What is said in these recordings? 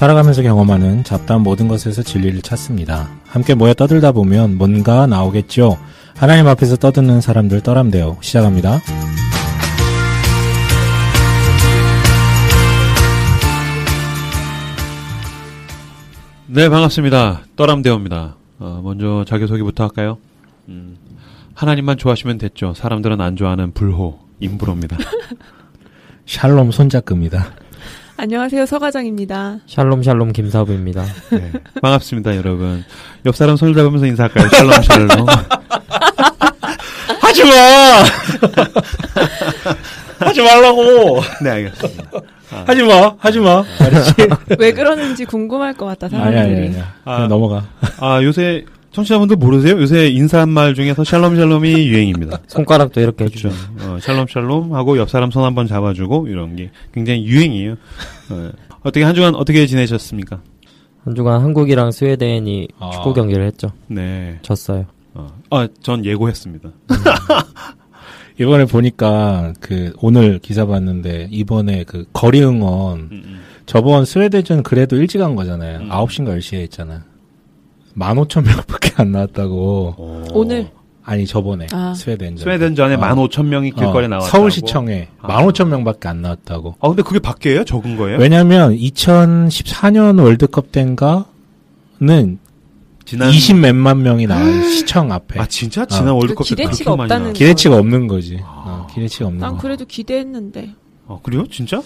살아가면서 경험하는 잡다한 모든 것에서 진리를 찾습니다. 함께 모여 떠들다 보면 뭔가 나오겠죠. 하나님 앞에서 떠드는 사람들 떠람대요. 시작합니다. 네, 반갑습니다. 떠람대어입니다. 먼저 자기소개부터 할까요? 하나님만 좋아하시면 됐죠. 사람들은 안 좋아하는 불호, 임브로입니다. 샬롬 손잡급입니다. 안녕하세요, 서과장입니다. 샬롬 김사부입니다. 네, 반갑습니다, 여러분. 옆 사람 손을 잡으면서 인사할까요? 샬롬. 하지마! 하지 말라고! 네, 알겠습니다. 하지마. 왜 그러는지 궁금할 것 같다, 사람들이. 아니. 그냥 넘어가. 요새 청취자분들 모르세요? 요새 인사말 중에서 샬롬이 유행입니다. 손가락도 이렇게 해주죠. 샬롬 하고 옆 사람 손 한번 잡아주고 이런 게 굉장히 유행이에요. 어떻게 한 주간 어떻게 지내셨습니까? 한 주간 한국이랑 스웨덴이 축구 경기를 했죠. 네. 졌어요. 전 예고했습니다. 이번에 보니까 오늘 기사 봤는데 이번에 거리 응원 저번 스웨덴전 그래도 일찍 한 거잖아요. 9시인가 10시에 했잖아. 15,000명밖에 안 나왔다고. 오늘? 아니 저번에 스웨덴전. 스웨덴전에 15,000명이 길거리에 나왔다고. 서울시청에 15,000명밖에 안 나왔다고. 근데 그게 밖에요? 적은 거예요? 왜냐면 2014년 월드컵 때인가는 20 몇만 명이 나와요. 시청 앞에. 진짜? 지난 월드컵 때 기대치가 없다는 기대치가 없는 거지. 기대치가 없는 거. 난 그래도 기대했는데. 그래요? 진짜?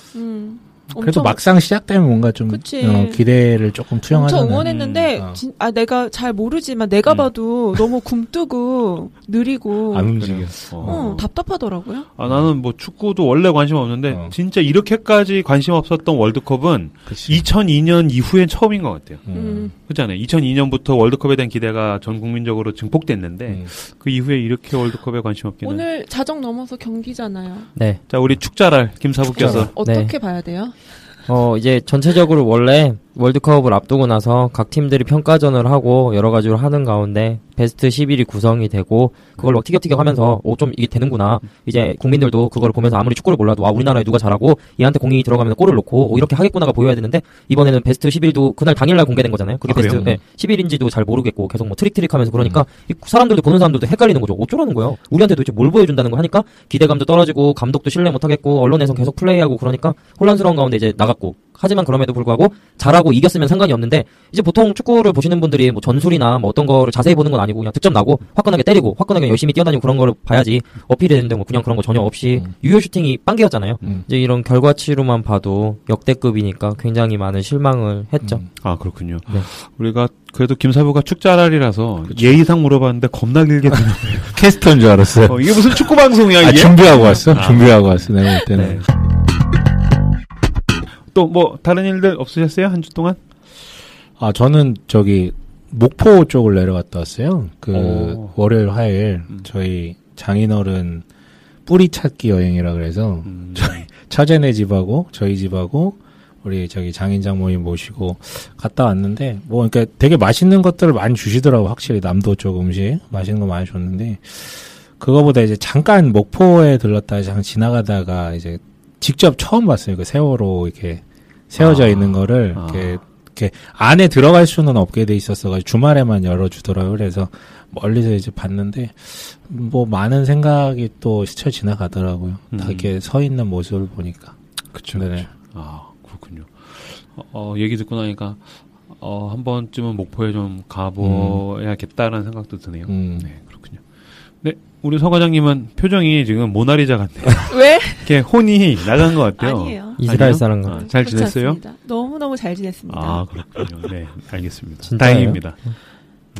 그래도 막상 시작되면 뭔가 좀 기대를 조금 투영하잖아요. 엄청 응원했는데 내가 잘 모르지만 내가 봐도 너무 굼뜨고 느리고 안 움직여. 답답하더라고요. 나는 뭐 축구도 원래 관심 없는데 진짜 이렇게까지 관심 없었던 월드컵은 그치. 2002년 이후엔 처음인 것 같아요. 그렇잖아요. 2002년부터 월드컵에 대한 기대가 전 국민적으로 증폭됐는데 그 이후에 이렇게 월드컵에 관심 없기는. 오늘 자정 넘어서 경기잖아요. 네. 자, 우리 축자랄 김사부께서 어떻게 봐야 돼요? 이제 전체적으로 원래 월드컵을 앞두고 나서 각 팀들이 평가전을 하고 여러 가지로 하는 가운데 베스트 11이 구성이 되고 그걸로 티격태격 하면서 좀 이게 되는구나. 이제 국민들도 그걸 보면서 아무리 축구를 몰라도 우리나라에 누가 잘하고 얘한테 공이 들어가면 골을 넣고 이렇게 하겠구나가 보여야 되는데 이번에는 베스트 11도 그날 당일날 공개된 거잖아요. 그게 베스트 11인지도 잘 모르겠고 계속 트릭 하면서 그러니까 사람들도 보는 사람들도 헷갈리는 거죠. 어쩌라는 거예요. 우리한테 도대체 뭘 보여준다는 거 하니까 기대감도 떨어지고 감독도 신뢰 못하겠고 언론에선 계속 플레이하고 그러니까 혼란스러운 가운데 이제 나갔고 하지만 그럼에도 불구하고 잘하고 이겼으면 상관이 없는데 이제 보통 축구를 보시는 분들이 뭐 전술이나 뭐 어떤 거를 자세히 보는 건 아니고 그냥 득점 나고 화끈하게 때리고 화끈하게 열심히 뛰어다니고 그런 거를 봐야지 어필이 되는데 뭐 그냥 그런 거 전혀 없이 유효 슈팅이 빵개였잖아요. 이제 이런 결과치로만 봐도 역대급이니까 굉장히 많은 실망을 했죠. 그렇군요. 네. 우리가 그래도 김사부가 축자랄이라서 그쵸. 예의상 물어봤는데 겁나 길게 듣는 캐스터인 줄 알았어요. 이게 무슨 축구 방송이야 이게? 준비하고 왔어? 준비하고 왔어. 내가 볼 때는. 네. 또 뭐 다른 일들 없으셨어요? 한 주 동안? 저는 목포 쪽을 내려갔다 왔어요. 월요일 화요일 저희 장인어른 뿌리 찾기 여행이라 그래서 저희 처제네 집하고 저희 집하고 우리 장인 장모님 모시고 갔다 왔는데 그러니까 되게 맛있는 것들을 많이 주시더라고. 확실히 남도 쪽 음식 맛있는 거 많이 줬는데 그거보다 이제 잠깐 목포에 들렀다 지나가다가 이제 직접 처음 봤어요. 세월호 이렇게 세워져 있는 거를 이렇게 안에 들어갈 수는 없게 돼 있었어가지고 주말에만 열어주더라고요. 그래서 멀리서 이제 봤는데 많은 생각이 또 스쳐 지나가더라고요. 다 이렇게 서 있는 모습을 보니까. 그쵸. 그렇군요. 얘기 듣고 나니까 한 번쯤은 목포에 좀 가봐야겠다라는 생각도 드네요. 네, 그렇군요. 네, 우리 서 과장님은 표정이 지금 모나리자 같네요. 왜? 이렇게 혼이 나간 것 같아요. 아니에요. 이스라엘 사람 같아요. 잘 지냈어요? 너무너무 잘 지냈습니다. 그렇군요. 네, 알겠습니다. 진짜예요? 다행입니다. 네.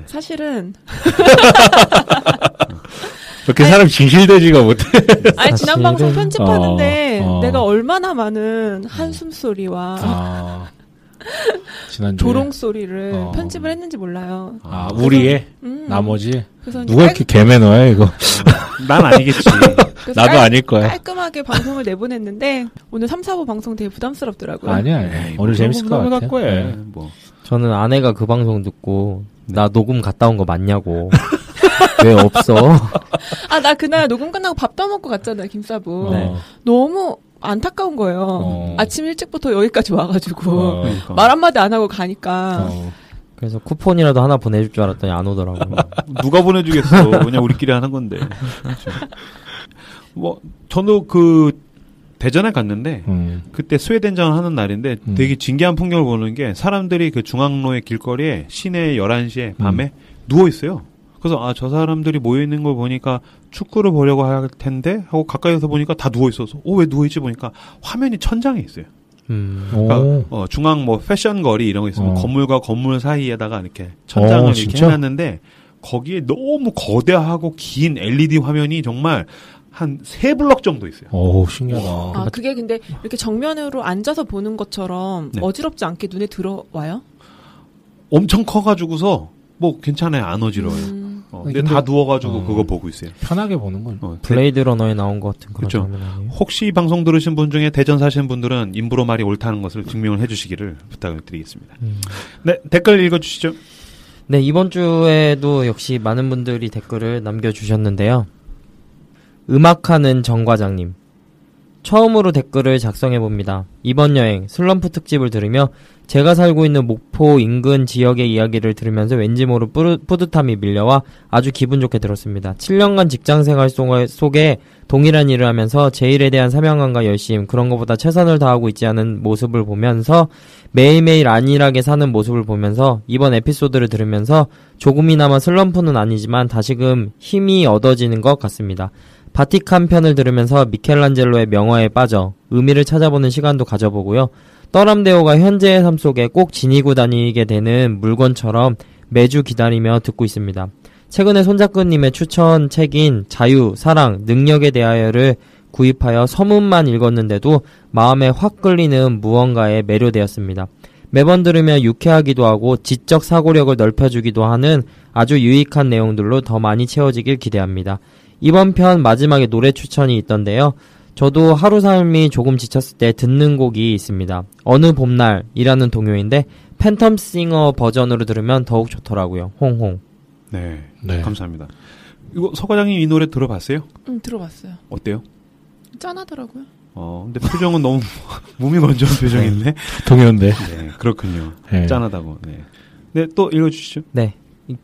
사실은 그렇게 사람 진실되지가 못해. 지난 방송 편집하는데 내가 얼마나 많은 한숨 소리와 조롱 소리를 편집을 했는지 몰라요. 우리의 나머지 그래서 누가 이렇게 개매너야 이거? 난 아니겠지. 나도 아닐 거야. 깔끔하게 방송을 내보냈는데 오늘 3, 4부 방송 되게 부담스럽더라고요. 아니야. 오늘 재밌을 것 같아요. 네. 저는 아내가 그 방송 듣고 나 녹음 갔다 온 거 맞냐고. 왜 없어? 나 그날 녹음 끝나고 밥도 먹고 갔잖아요, 김사부. 네. 너무 안타까운 거예요. 아침 일찍부터 여기까지 와가지고 그러니까. 말 한마디 안 하고 가니까. 그래서 쿠폰이라도 하나 보내줄 줄 알았더니 안 오더라고. 누가 보내주겠어. 그냥 우리끼리 하는 건데. 뭐 저도 대전에 갔는데 그때 스웨덴전 하는 날인데 되게 진기한 풍경을 보는 게 사람들이 그 중앙로의 길거리에 시내 11시에 밤에 누워 있어요. 그래서 저 사람들이 모여 있는 걸 보니까 축구를 보려고 할 텐데 하고 가까이서 보니까 다 누워 있어서 왜 누워 있지 보니까 화면이 천장에 있어요. 그러니까 중앙 뭐 패션 거리 이런 거 있으면 건물과 건물 사이에다가 이렇게 천장을 이렇게 진짜? 해놨는데 거기에 너무 거대하고 긴 LED 화면이 정말 한 3블럭 정도 있어요. 오, 신기하다. 그게 근데 이렇게 정면으로 앉아서 보는 것처럼 네. 어지럽지 않게 눈에 들어와요? 엄청 커가지고서 뭐 괜찮아요. 안 어지러워요. 근데 다 누워가지고 그거 보고 있어요. 편하게 보는 건. 블레이드 러너에 나온 것 같은 그런 그렇죠. 장면 아니에요? 혹시 방송 들으신 분 중에 대전 사시는 분들은 임브로 말이 옳다는 것을 증명을 해주시기를 부탁을 드리겠습니다. 네, 댓글 읽어주시죠. 네, 이번 주에도 역시 많은 분들이 댓글을 남겨주셨는데요. 음악하는 정과장님. 처음으로 댓글을 작성해봅니다. 이번 여행 슬럼프 특집을 들으며 제가 살고 있는 목포 인근 지역의 이야기를 들으면서 왠지 모를 뿌듯함이 밀려와 아주 기분 좋게 들었습니다. 7년간 직장생활 속에 동일한 일을 하면서 제 일에 대한 사명감과 열심, 그런 것보다 최선을 다하고 있지 않은 모습을 보면서 매일매일 안일하게 사는 모습을 보면서 이번 에피소드를 들으면서 조금이나마 슬럼프는 아니지만 다시금 힘이 얻어지는 것 같습니다. 바티칸 편을 들으면서 미켈란젤로의 명화에 빠져 의미를 찾아보는 시간도 가져보고요. 떠람대오가 현재의 삶 속에 꼭 지니고 다니게 되는 물건처럼 매주 기다리며 듣고 있습니다. 최근에 손작가님의 추천 책인 자유, 사랑, 능력에 대하여를 구입하여 서문만 읽었는데도 마음에 확 끌리는 무언가에 매료되었습니다. 매번 들으며 유쾌하기도 하고 지적 사고력을 넓혀주기도 하는 아주 유익한 내용들로 더 많이 채워지길 기대합니다. 이번 편 마지막에 노래 추천이 있던데요. 저도 하루 삶이 조금 지쳤을 때 듣는 곡이 있습니다. 어느 봄날이라는 동요인데 팬텀 싱어 버전으로 들으면 더욱 좋더라고요. 홍홍. 네, 감사합니다. 이거 서 과장님 이 노래 들어봤어요? 응, 들어봤어요. 어때요? 짠하더라고요. 근데 표정은 너무 몸이 건조한 표정인데. 동요인데. 네, 그렇군요. 네. 짠하다고. 네. 네, 또 읽어주시죠. 네,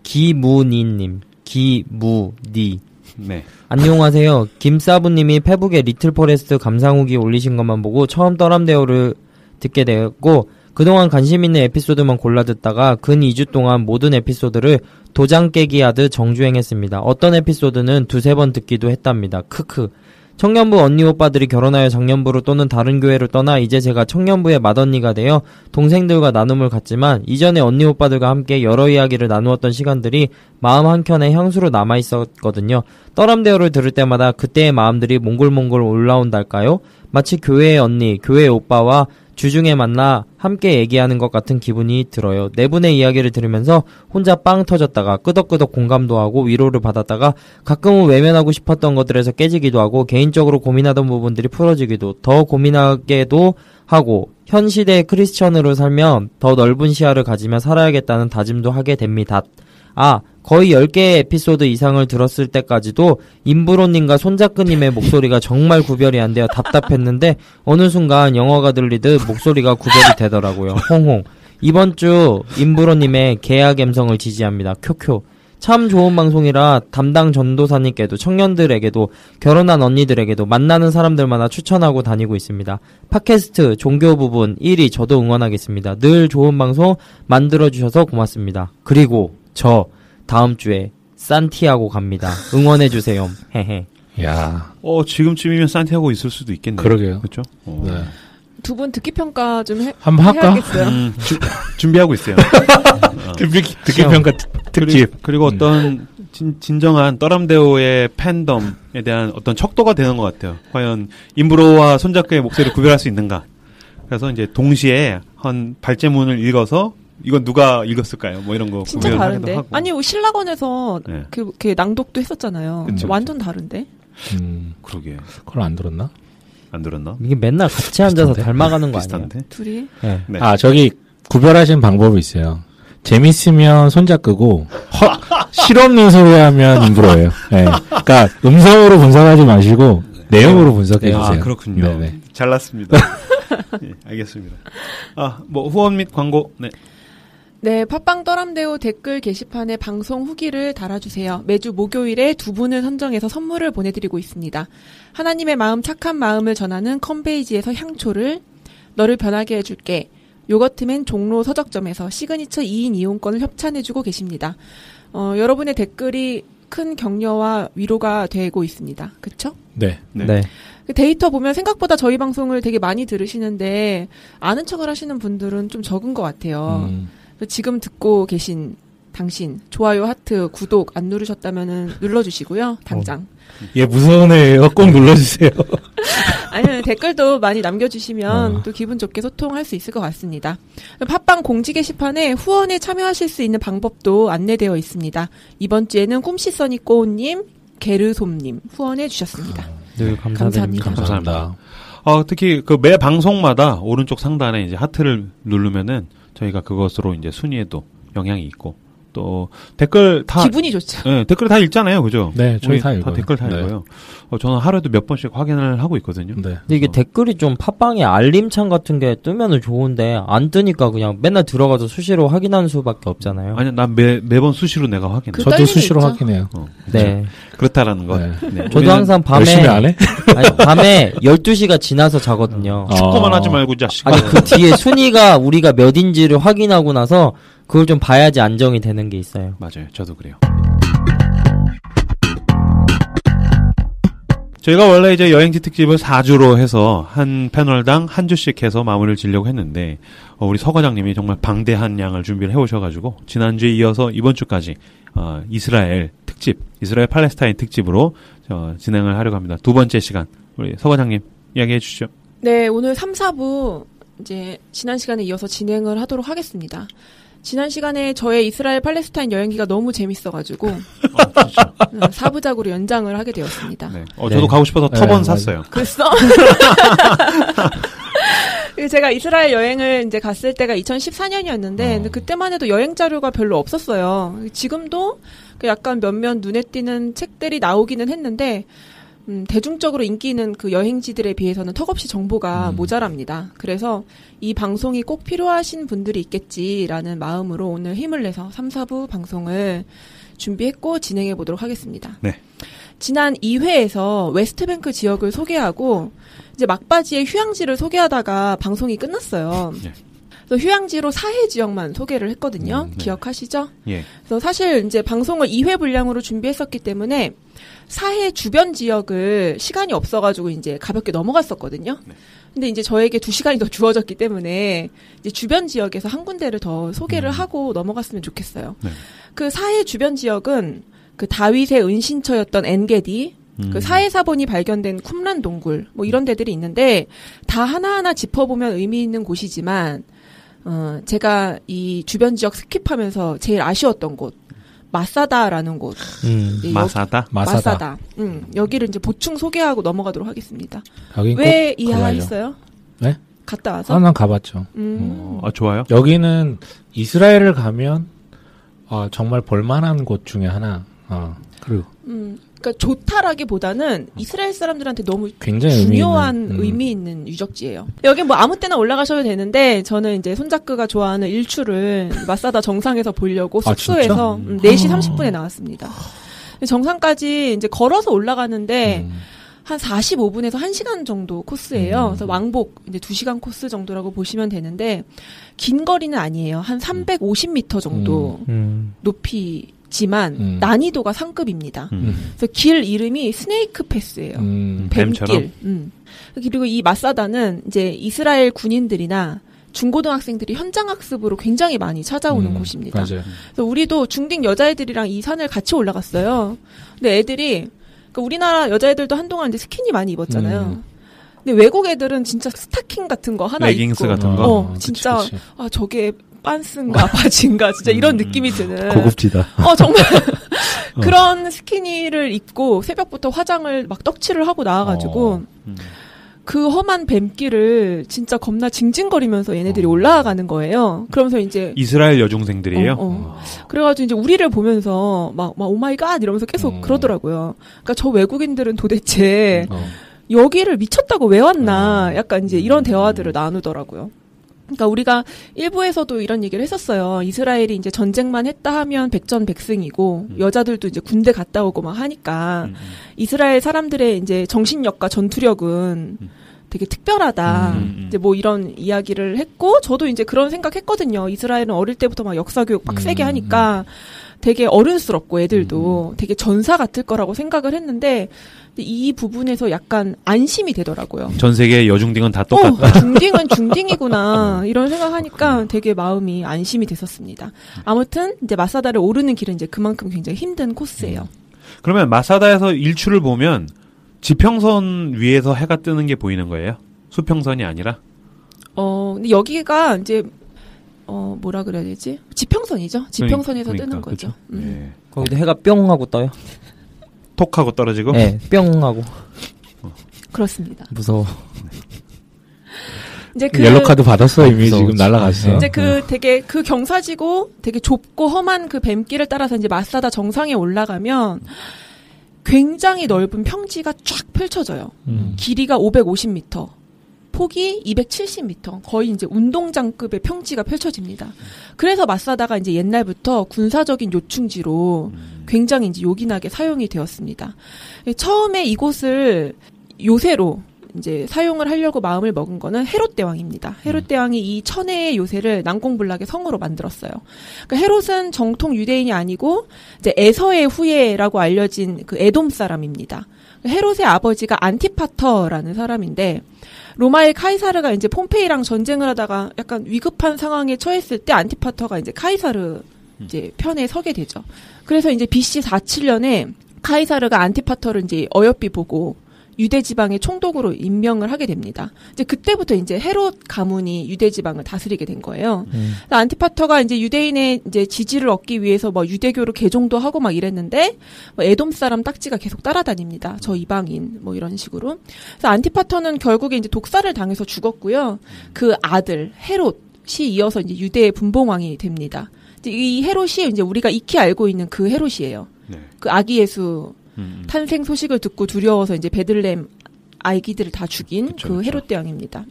기무니님, 기무니. 네. 안녕하세요. 김사부님이 페북에 리틀 포레스트 감상후기 올리신 것만 보고 처음 떠람대오를 듣게 되었고 그동안 관심 있는 에피소드만 골라 듣다가 근 2주 동안 모든 에피소드를 도장 깨기 하듯 정주행했습니다. 어떤 에피소드는 2-3번 듣기도 했답니다. 크크. 청년부 언니 오빠들이 결혼하여 장년부로 또는 다른 교회로 떠나 이제 제가 청년부의 맏언니가 되어 동생들과 나눔을 갖지만 이전에 언니 오빠들과 함께 여러 이야기를 나누었던 시간들이 마음 한켠에 향수로 남아있었거든요. 떠람대어를 들을 때마다 그때의 마음들이 몽골몽골 올라온달까요? 마치 교회의 언니, 교회의 오빠와 주중에 만나 함께 얘기하는 것 같은 기분이 들어요. 네 분의 이야기를 들으면서 혼자 빵 터졌다가 끄덕끄덕 공감도 하고 위로를 받았다가 가끔은 외면하고 싶었던 것들에서 깨지기도 하고 개인적으로 고민하던 부분들이 풀어지기도 더 고민하게도 하고 현 시대의 크리스천으로 살면 더 넓은 시야를 가지며 살아야겠다는 다짐도 하게 됩니다. 거의 10개의 에피소드 이상을 들었을 때까지도 임브로님과 손작가님의 목소리가 정말 구별이 안 되어 답답했는데 어느 순간 영어가 들리듯 목소리가 구별이 되더라고요. 홍홍. 이번 주 임브로님의 개야 감성을 지지합니다. 쿄쿄. 참 좋은 방송이라 담당 전도사님께도 청년들에게도 결혼한 언니들에게도 만나는 사람들마다 추천하고 다니고 있습니다. 팟캐스트 종교 부분 1위 저도 응원하겠습니다. 늘 좋은 방송 만들어주셔서 고맙습니다. 그리고 저 다음 주에 산티아고 갑니다. 응원해주세요. 헤헤. 야. 지금쯤이면 산티아고 있을 수도 있겠네요. 그러게요. 그렇죠? 네. 두 분 듣기 평가 좀 한번 할까? 해야겠어요. 준비하고 있어요. 듣기 평가 특집. 그리고 어떤 진정한 떠람대오의 팬덤에 대한 어떤 척도가 되는 것 같아요. 과연 임브로와 손작가의 목소리를 구별할 수 있는가? 그래서 이제 동시에 한 발제문을 읽어서 이건 누가 읽었을까요? 뭐 이런 거 진짜 다른데. 하고. 아니 신라건에서 네. 그 낭독도 했었잖아요. 그쵸, 완전 다른데. 그러게. 그걸 안 들었나? 안 들었나? 이게 맨날 같이 앉아서 닮아가는 거 비슷한데? 아니에요? 둘이? 네. 네. 저기 구별하시는 방법이 있어요. 재밌으면 손잡고 실없는 소리 하면 임브로예요. 네. 그러니까 음성으로 분석하지 마시고 내용으로 분석해 주세요. 그렇군요. 네네. 잘났습니다. 네, 알겠습니다. 뭐 후원 및 광고. 네. 네, 팟빵 떠람대오 댓글 게시판에 방송 후기를 달아주세요. 매주 목요일에 두 분을 선정해서 선물을 보내드리고 있습니다. 하나님의 마음, 착한 마음을 전하는 컴베이지에서 향초를, 너를 변하게 해줄게, 요거트맨 종로 서적점에서 시그니처 2인 이용권을 협찬해주고 계십니다. 여러분의 댓글이 큰 격려와 위로가 되고 있습니다. 그쵸? 네. 네. 데이터 보면 생각보다 저희 방송을 되게 많이 들으시는데 아는 척을 하시는 분들은 좀 적은 것 같아요. 지금 듣고 계신 당신 좋아요, 하트, 구독 안 누르셨다면은 눌러주시고요. 당장. 얘 무서운 애예요. 꼭 눌러주세요. 아니면 댓글도 많이 남겨주시면 또 기분 좋게 소통할 수 있을 것 같습니다. 팟빵 공지 게시판에 후원에 참여하실 수 있는 방법도 안내되어 있습니다. 이번 주에는 꿈씨써니꼬님, 게르솜님 후원해 주셨습니다. 늘 감사드립니다. 감사합니다. 특히 그 매 방송마다 오른쪽 상단에 이제 하트를 누르면은 저희가 그것으로 이제 순위에도 영향이 있고 또 댓글 다 기분이 좋죠. 네, 댓글 다 읽잖아요, 그죠? 네, 저희 다 읽어요. 댓글 다 읽어요. 저는 하루에도 몇 번씩 확인을 하고 있거든요. 네. 근데 이게 댓글이 좀 팟빵에 알림창 같은 게 뜨면은 좋은데 안 뜨니까 그냥 맨날 들어가서 수시로 확인하는 수밖에 없잖아요. 아니, 난 매번 수시로 내가 확인해. 저도 수시로 있죠. 확인해요. 네. 그렇다라는 거. 네. 네. 저도 항상 밤에 열심히 안 해? 아니, 밤에 12시가 지나서 자거든요. 축구만 하지 말고 자식아. 아니 그 뒤에 순위가 우리가 몇인지를 확인하고 나서 그걸 좀 봐야지 안정이 되는 게 있어요. 맞아요. 저도 그래요. 저희가 원래 이제 여행지 특집을 4주로 해서 한 패널당 한 주씩 해서 마무리를 지려고 했는데 우리 서 과장님이 정말 방대한 양을 준비를 해오셔가지고 지난주에 이어서 이번 주까지 이스라엘 특집, 이스라엘 팔레스타인 특집으로 진행을 하려고 합니다. 두 번째 시간 우리 서 과장님 이야기해 주시죠. 네, 오늘 3, 4부 이제 지난 시간에 이어서 진행을 하도록 하겠습니다. 지난 시간에 저의 이스라엘 팔레스타인 여행기가 너무 재밌어가지고 4부작으로 연장을 하게 되었습니다. 네. 저도 가고 싶어서 터번 샀어요. 그랬어? 제가 이스라엘 여행을 이제 갔을 때가 2014년이었는데 근데 그때만 해도 여행 자료가 별로 없었어요. 지금도 약간 몇몇 눈에 띄는 책들이 나오기는 했는데 대중적으로 인기 있는 그 여행지들에 비해서는 턱없이 정보가 모자랍니다. 그래서 이 방송이 꼭 필요하신 분들이 있겠지라는 마음으로 오늘 힘을 내서 3, 4부 방송을 준비했고 진행해 보도록 하겠습니다. 네. 지난 2회에서 웨스트뱅크 지역을 소개하고 이제 막바지에 휴양지를 소개하다가 방송이 끝났어요. 네. 그래서 휴양지로 사해 지역만 소개를 했거든요. 네. 기억하시죠? 예. 그래서 사실 이제 방송을 2회 분량으로 준비했었기 때문에 사해 주변 지역을 시간이 없어가지고 이제 가볍게 넘어갔었거든요. 네. 근데 이제 저에게 2시간이 더 주어졌기 때문에 이제 주변 지역에서 한 군데를 더 소개를 하고 넘어갔으면 좋겠어요. 네. 그 사해 주변 지역은 그 다윗의 은신처였던 엔게디, 그 사해 사본이 발견된 쿰란 동굴, 뭐 이런 데들이 있는데 다 하나하나 짚어보면 의미 있는 곳이지만 제가 이 주변 지역 스킵하면서 제일 아쉬웠던 곳, 마사다라는 곳. 마사다? 여기를 이제 보충 소개하고 넘어가도록 하겠습니다. 왜 이해하셨어요? 네? 갔다 와서? 난 가봤죠. 좋아요. 여기는 이스라엘을 가면 정말 볼만한 곳 중에 하나. 그리고 그러니까 좋다라기보다는 이스라엘 사람들한테 너무 굉장히 중요한 의미 있는 유적지예요. 여기 뭐 아무 때나 올라가셔도 되는데 저는 이제 손자크가 좋아하는 일출을 마사다 정상에서 보려고 숙소에서 4시 30분에 나왔습니다. 정상까지 이제 걸어서 올라가는데 한 45분에서 1시간 정도 코스예요. 그래서 왕복 이제 2시간 코스 정도라고 보시면 되는데 긴 거리는 아니에요. 한 350m 정도 높이지만 난이도가 상급입니다. 그래서 길 이름이 스네이크 패스예요. 뱀길. 그리고 이 마사다는 이제 이스라엘 군인들이나 중고등학생들이 현장 학습으로 굉장히 많이 찾아오는 곳입니다. 맞아요. 그래서 우리도 중딩 여자애들이랑 이 산을 같이 올라갔어요. 근데 애들이 그러니까 우리나라 여자애들도 한동안 이제 스키니 많이 입었잖아요. 근데 외국 애들은 진짜 스타킹 같은 거 하나 레깅스 입고 같은 거? 진짜 그치. 저게 빤스인가 바지인가 진짜 이런 느낌이 드는 고급지다. 정말 그런 스키니를 입고 새벽부터 화장을 막 떡칠을 하고 나와가지고 그 험한 뱀길을 진짜 겁나 징징거리면서 얘네들이 올라가는 거예요. 그러면서 이제 이스라엘 여중생들이에요. 그래가지고 이제 우리를 보면서 막 오마이갓 이러면서 계속 그러더라고요. 그러니까 저 외국인들은 도대체 여기를 미쳤다고 왜 왔나 약간 이제 이런 대화들을 나누더라고요. 그러니까 우리가 일부에서도 이런 얘기를 했었어요. 이스라엘이 이제 전쟁만 했다 하면 백전백승이고 여자들도 이제 군대 갔다 오고 막 하니까 이스라엘 사람들의 이제 정신력과 전투력은 되게 특별하다. 이제 뭐 이런 이야기를 했고 저도 이제 그런 생각했거든요. 이스라엘은 어릴 때부터 막 역사 교육 빡세게 하니까 되게 어른스럽고 애들도 되게 전사 같을 거라고 생각을 했는데 이 부분에서 약간 안심이 되더라고요. 전 세계 여중딩은 다 똑같다. 중딩은 중딩이구나 이런 생각하니까 되게 마음이 안심이 됐었습니다. 아무튼 이제 마사다를 오르는 길은 이제 그만큼 굉장히 힘든 코스예요. 그러면 마사다에서 일출을 보면 지평선 위에서 해가 뜨는 게 보이는 거예요? 수평선이 아니라? 근데 여기가 이제 뭐라 그래야 되지? 지평선이죠. 지평선에서 그러니까, 뜨는 거죠. 네. 거기도 해가 뿅 하고 떠요. 톡 하고 떨어지고? 네, 뿅 하고. 그렇습니다. 무서워. 이제 옐로 카드 받았어 이미 지금 날아갔어. 이제 되게 그 경사지고 되게 좁고 험한 그 뱀길을 따라서 이제 마사다 정상에 올라가면 굉장히 넓은 평지가 쫙 펼쳐져요. 길이가 550m, 폭이 270m, 거의 이제 운동장급의 평지가 펼쳐집니다. 그래서 마사다가 이제 옛날부터 군사적인 요충지로 굉장히 이제 요긴하게 사용이 되었습니다. 처음에 이곳을 요새로 이제 사용을 하려고 마음을 먹은 거는 헤롯 대왕입니다. 헤롯 대왕이 이 천혜의 요새를 난공불락의 성으로 만들었어요. 그러니까 헤롯은 정통 유대인이 아니고 이제 에서의 후예라고 알려진 그 에돔 사람입니다. 헤롯의 아버지가 안티파터라는 사람인데 로마의 카이사르가 이제 폼페이랑 전쟁을 하다가 약간 위급한 상황에 처했을 때 안티파터가 이제 카이사르 이제 편에 서게 되죠. 그래서 이제 BC 47년에 카이사르가 안티파터를 이제 어여삐 보고 유대 지방의 총독으로 임명을 하게 됩니다. 이제 그때부터 이제 헤롯 가문이 유대 지방을 다스리게 된 거예요. 안티파터가 이제 유대인의 이제 지지를 얻기 위해서 뭐 유대교를 개종도 하고 막 이랬는데 뭐 에돔 사람 딱지가 계속 따라다닙니다. 저 이방인 뭐 이런 식으로. 그래서 안티파터는 결국에 이제 독살을 당해서 죽었고요. 그 아들 헤롯이 이어서 이제 유대의 분봉왕이 됩니다. 이제 이 헤롯이 이제 우리가 익히 알고 있는 그 헤롯이에요. 네. 그 아기 예수 탄생 소식을 듣고 두려워서 이제 베들레헴 아기들을 다 죽인 그 헤롯 대왕입니다.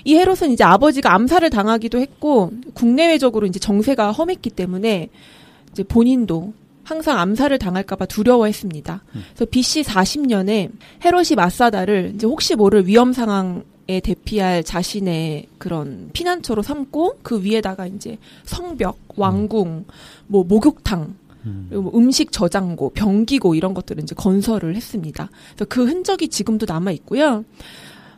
이 헤롯은 이제 아버지가 암살을 당하기도 했고 국내외적으로 이제 정세가 험했기 때문에 이제 본인도 항상 암살을 당할까봐 두려워했습니다. 그래서 BC 40년에 헤롯이 마사다를 이제 혹시 모를 위험 상황에 대피할 자신의 그런 피난처로 삼고 그 위에다가 이제 성벽, 왕궁, 뭐 목욕탕 그리고 음식 저장고, 병기고 이런 것들을 이제 건설을 했습니다. 그래서 그 흔적이 지금도 남아 있고요.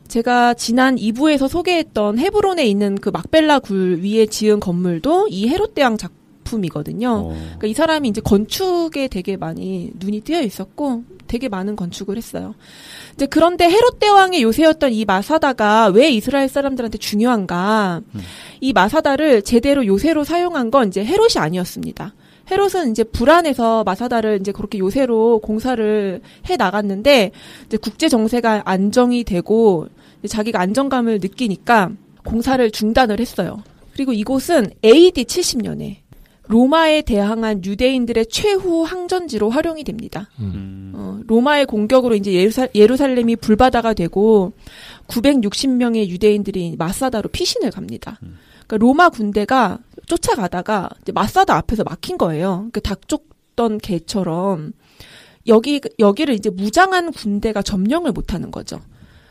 제가 지난 2부에서 소개했던 헤브론에 있는 그 막벨라 굴 위에 지은 건물도 이 헤롯 대왕 작품이거든요. 그러니까 이 사람이 이제 건축에 되게 많이 눈이 띄어 있었고 되게 많은 건축을 했어요. 이제 그런데 헤롯 대왕의 요새였던 이 마사다가 왜 이스라엘 사람들한테 중요한가? 이 마사다를 제대로 요새로 사용한 건 이제 헤롯이 아니었습니다. 헤롯은 이제 불안해서 마사다를 이제 그렇게 요새로 공사를 해 나갔는데 이제 국제 정세가 안정이 되고 자기가 안정감을 느끼니까 공사를 중단을 했어요. 그리고 이곳은 AD 70년에 로마에 대항한 유대인들의 최후 항전지로 활용이 됩니다. 로마의 공격으로 이제 예루살렘이 불바다가 되고 960명의 유대인들이 마사다로 피신을 갑니다. 그러니까 로마 군대가 쫓아가다가 이제 마사다 앞에서 막힌 거예요. 그러니까 닭 쫓던 개처럼 여기를 이제 무장한 군대가 점령을 못하는 거죠.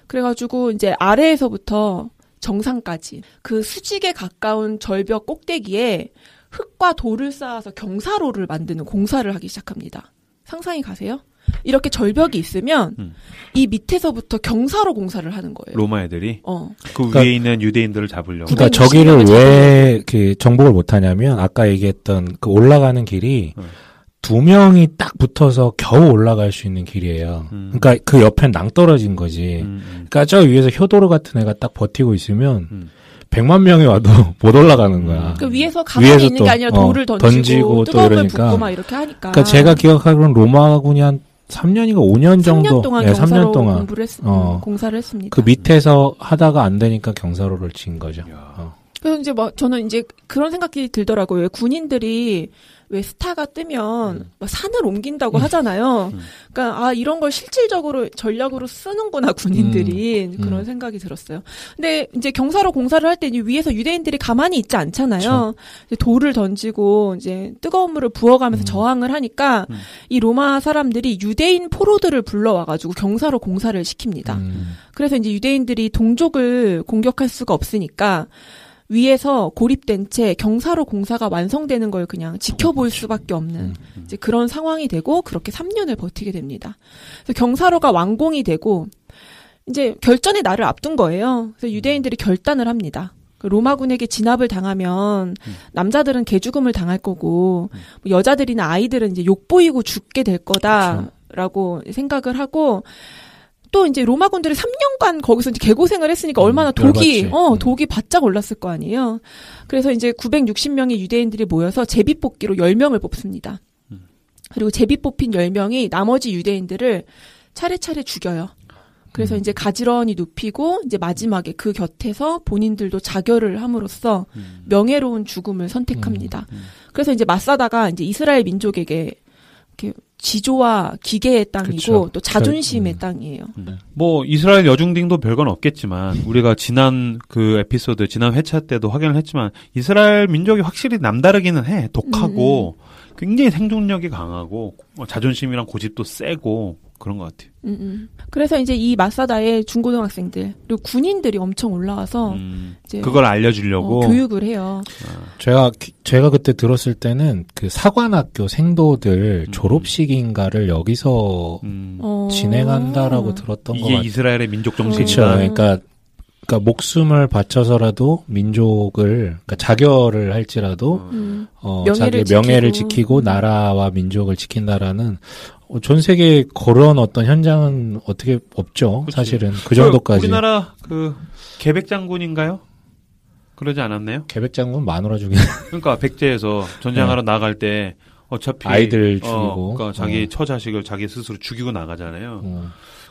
그래가지고 이제 아래에서부터 정상까지 그 수직에 가까운 절벽 꼭대기에 흙과 돌을 쌓아서 경사로를 만드는 공사를 하기 시작합니다. 상상이 가세요? 이렇게 절벽이 있으면 이 밑에서부터 경사로 공사를 하는 거예요. 로마 애들이? 그 그러니까, 위에 있는 유대인들을 잡으려고. 그러니까 저기를 왜 그 정복을 못하냐면 아까 얘기했던 그 올라가는 길이 두 명이 딱 붙어서 겨우 올라갈 수 있는 길이에요. 그러니까 그 옆엔 낭떠러진 거지. 그러니까 저 위에서 효도르 같은 애가 딱 버티고 있으면 100만 명이 와도 못 올라가는 거야. 그 위에서 가만히 있는 게 아니라 돌을 던지고 뜨거운 물 붓고 막 이렇게 하니까. 그러니까 제가 기억하기로는 로마군이 한 3년인가 5년 정도 3년 동안 네, 경사로 3년 동안 공사를 했습니다. 그 밑에서 하다가 안 되니까 경사로를 진 거죠. 그래서 이제 저는 이제 그런 생각이 들더라고요. 왜 군인들이 왜 스타가 뜨면 막 산을 옮긴다고 하잖아요. 그러니까 이런 걸 실질적으로 전략으로 쓰는구나 군인들이 그런 생각이 들었어요. 근데 이제 경사로 공사를 할 때 위에서 유대인들이 가만히 있지 않잖아요. 이제 돌을 던지고 이제 뜨거운 물을 부어가면서 저항을 하니까 이 로마 사람들이 유대인 포로들을 불러와가지고 경사로 공사를 시킵니다. 그래서 이제 유대인들이 동족을 공격할 수가 없으니까. 위에서 고립된 채 경사로 공사가 완성되는 걸 그냥 지켜볼 수밖에 없는 이제 그런 상황이 되고 그렇게 3년을 버티게 됩니다. 그래서 경사로가 완공이 되고 이제 결전의 날을 앞둔 거예요. 그래서 유대인들이 결단을 합니다. 로마군에게 진압을 당하면 남자들은 개죽음을 당할 거고 여자들이나 아이들은 이제 욕보이고 죽게 될 거다라고 생각을 하고 또 이제 로마군들이 3년간 거기서 이제 개고생을 했으니까 얼마나 독이 바짝 올랐을 거 아니에요. 그래서 이제 960명의 유대인들이 모여서 제비뽑기로 10명을 뽑습니다. 그리고 제비 뽑힌 10명이 나머지 유대인들을 차례차례 죽여요. 그래서 이제 가지런히 눕히고 이제 마지막에 그 곁에서 본인들도 자결을 함으로써 명예로운 죽음을 선택합니다. 그래서 이제 마사다가 이제 이스라엘 민족에게 이렇게 지조와 기계의 땅이고 그쵸. 또 자존심의 땅이에요. 뭐 이스라엘 여중딩도 별건 없겠지만 우리가 지난 그 에피소드 지난 회차 때도 확인을 했지만 이스라엘 민족이 확실히 남다르기는 해. 독하고 굉장히 생존력이 강하고 자존심이랑 고집도 세고 그런 것 같아요. 그래서 이제 이 마사다의 중고등학생들 그리고 군인들이 엄청 올라와서 이제 그걸 알려주려고 교육을 해요. 제가 그때 들었을 때는 그 사관학교 생도들 졸업식인가를 여기서 진행한다라고 들었던 것 같아요. 이게 이스라엘의 민족 정신이다. 그러니까 목숨을 바쳐서라도 민족을 그러니까 자결을 할지라도 자기의 명예를 지키고 나라와 민족을 지킨다라는 전 세계 그런 어떤 현장은 어떻게 없죠. 그치. 사실은 그 정도까지. 우리나라 그 계백 장군인가요? 그러지 않았나요? 계백 장군 마누라 죽이는. 그러니까 백제에서 전쟁하러 나갈 때 어차피 아이들 죽이고 그러니까 자기 처자식을 자기 스스로 죽이고 나가잖아요.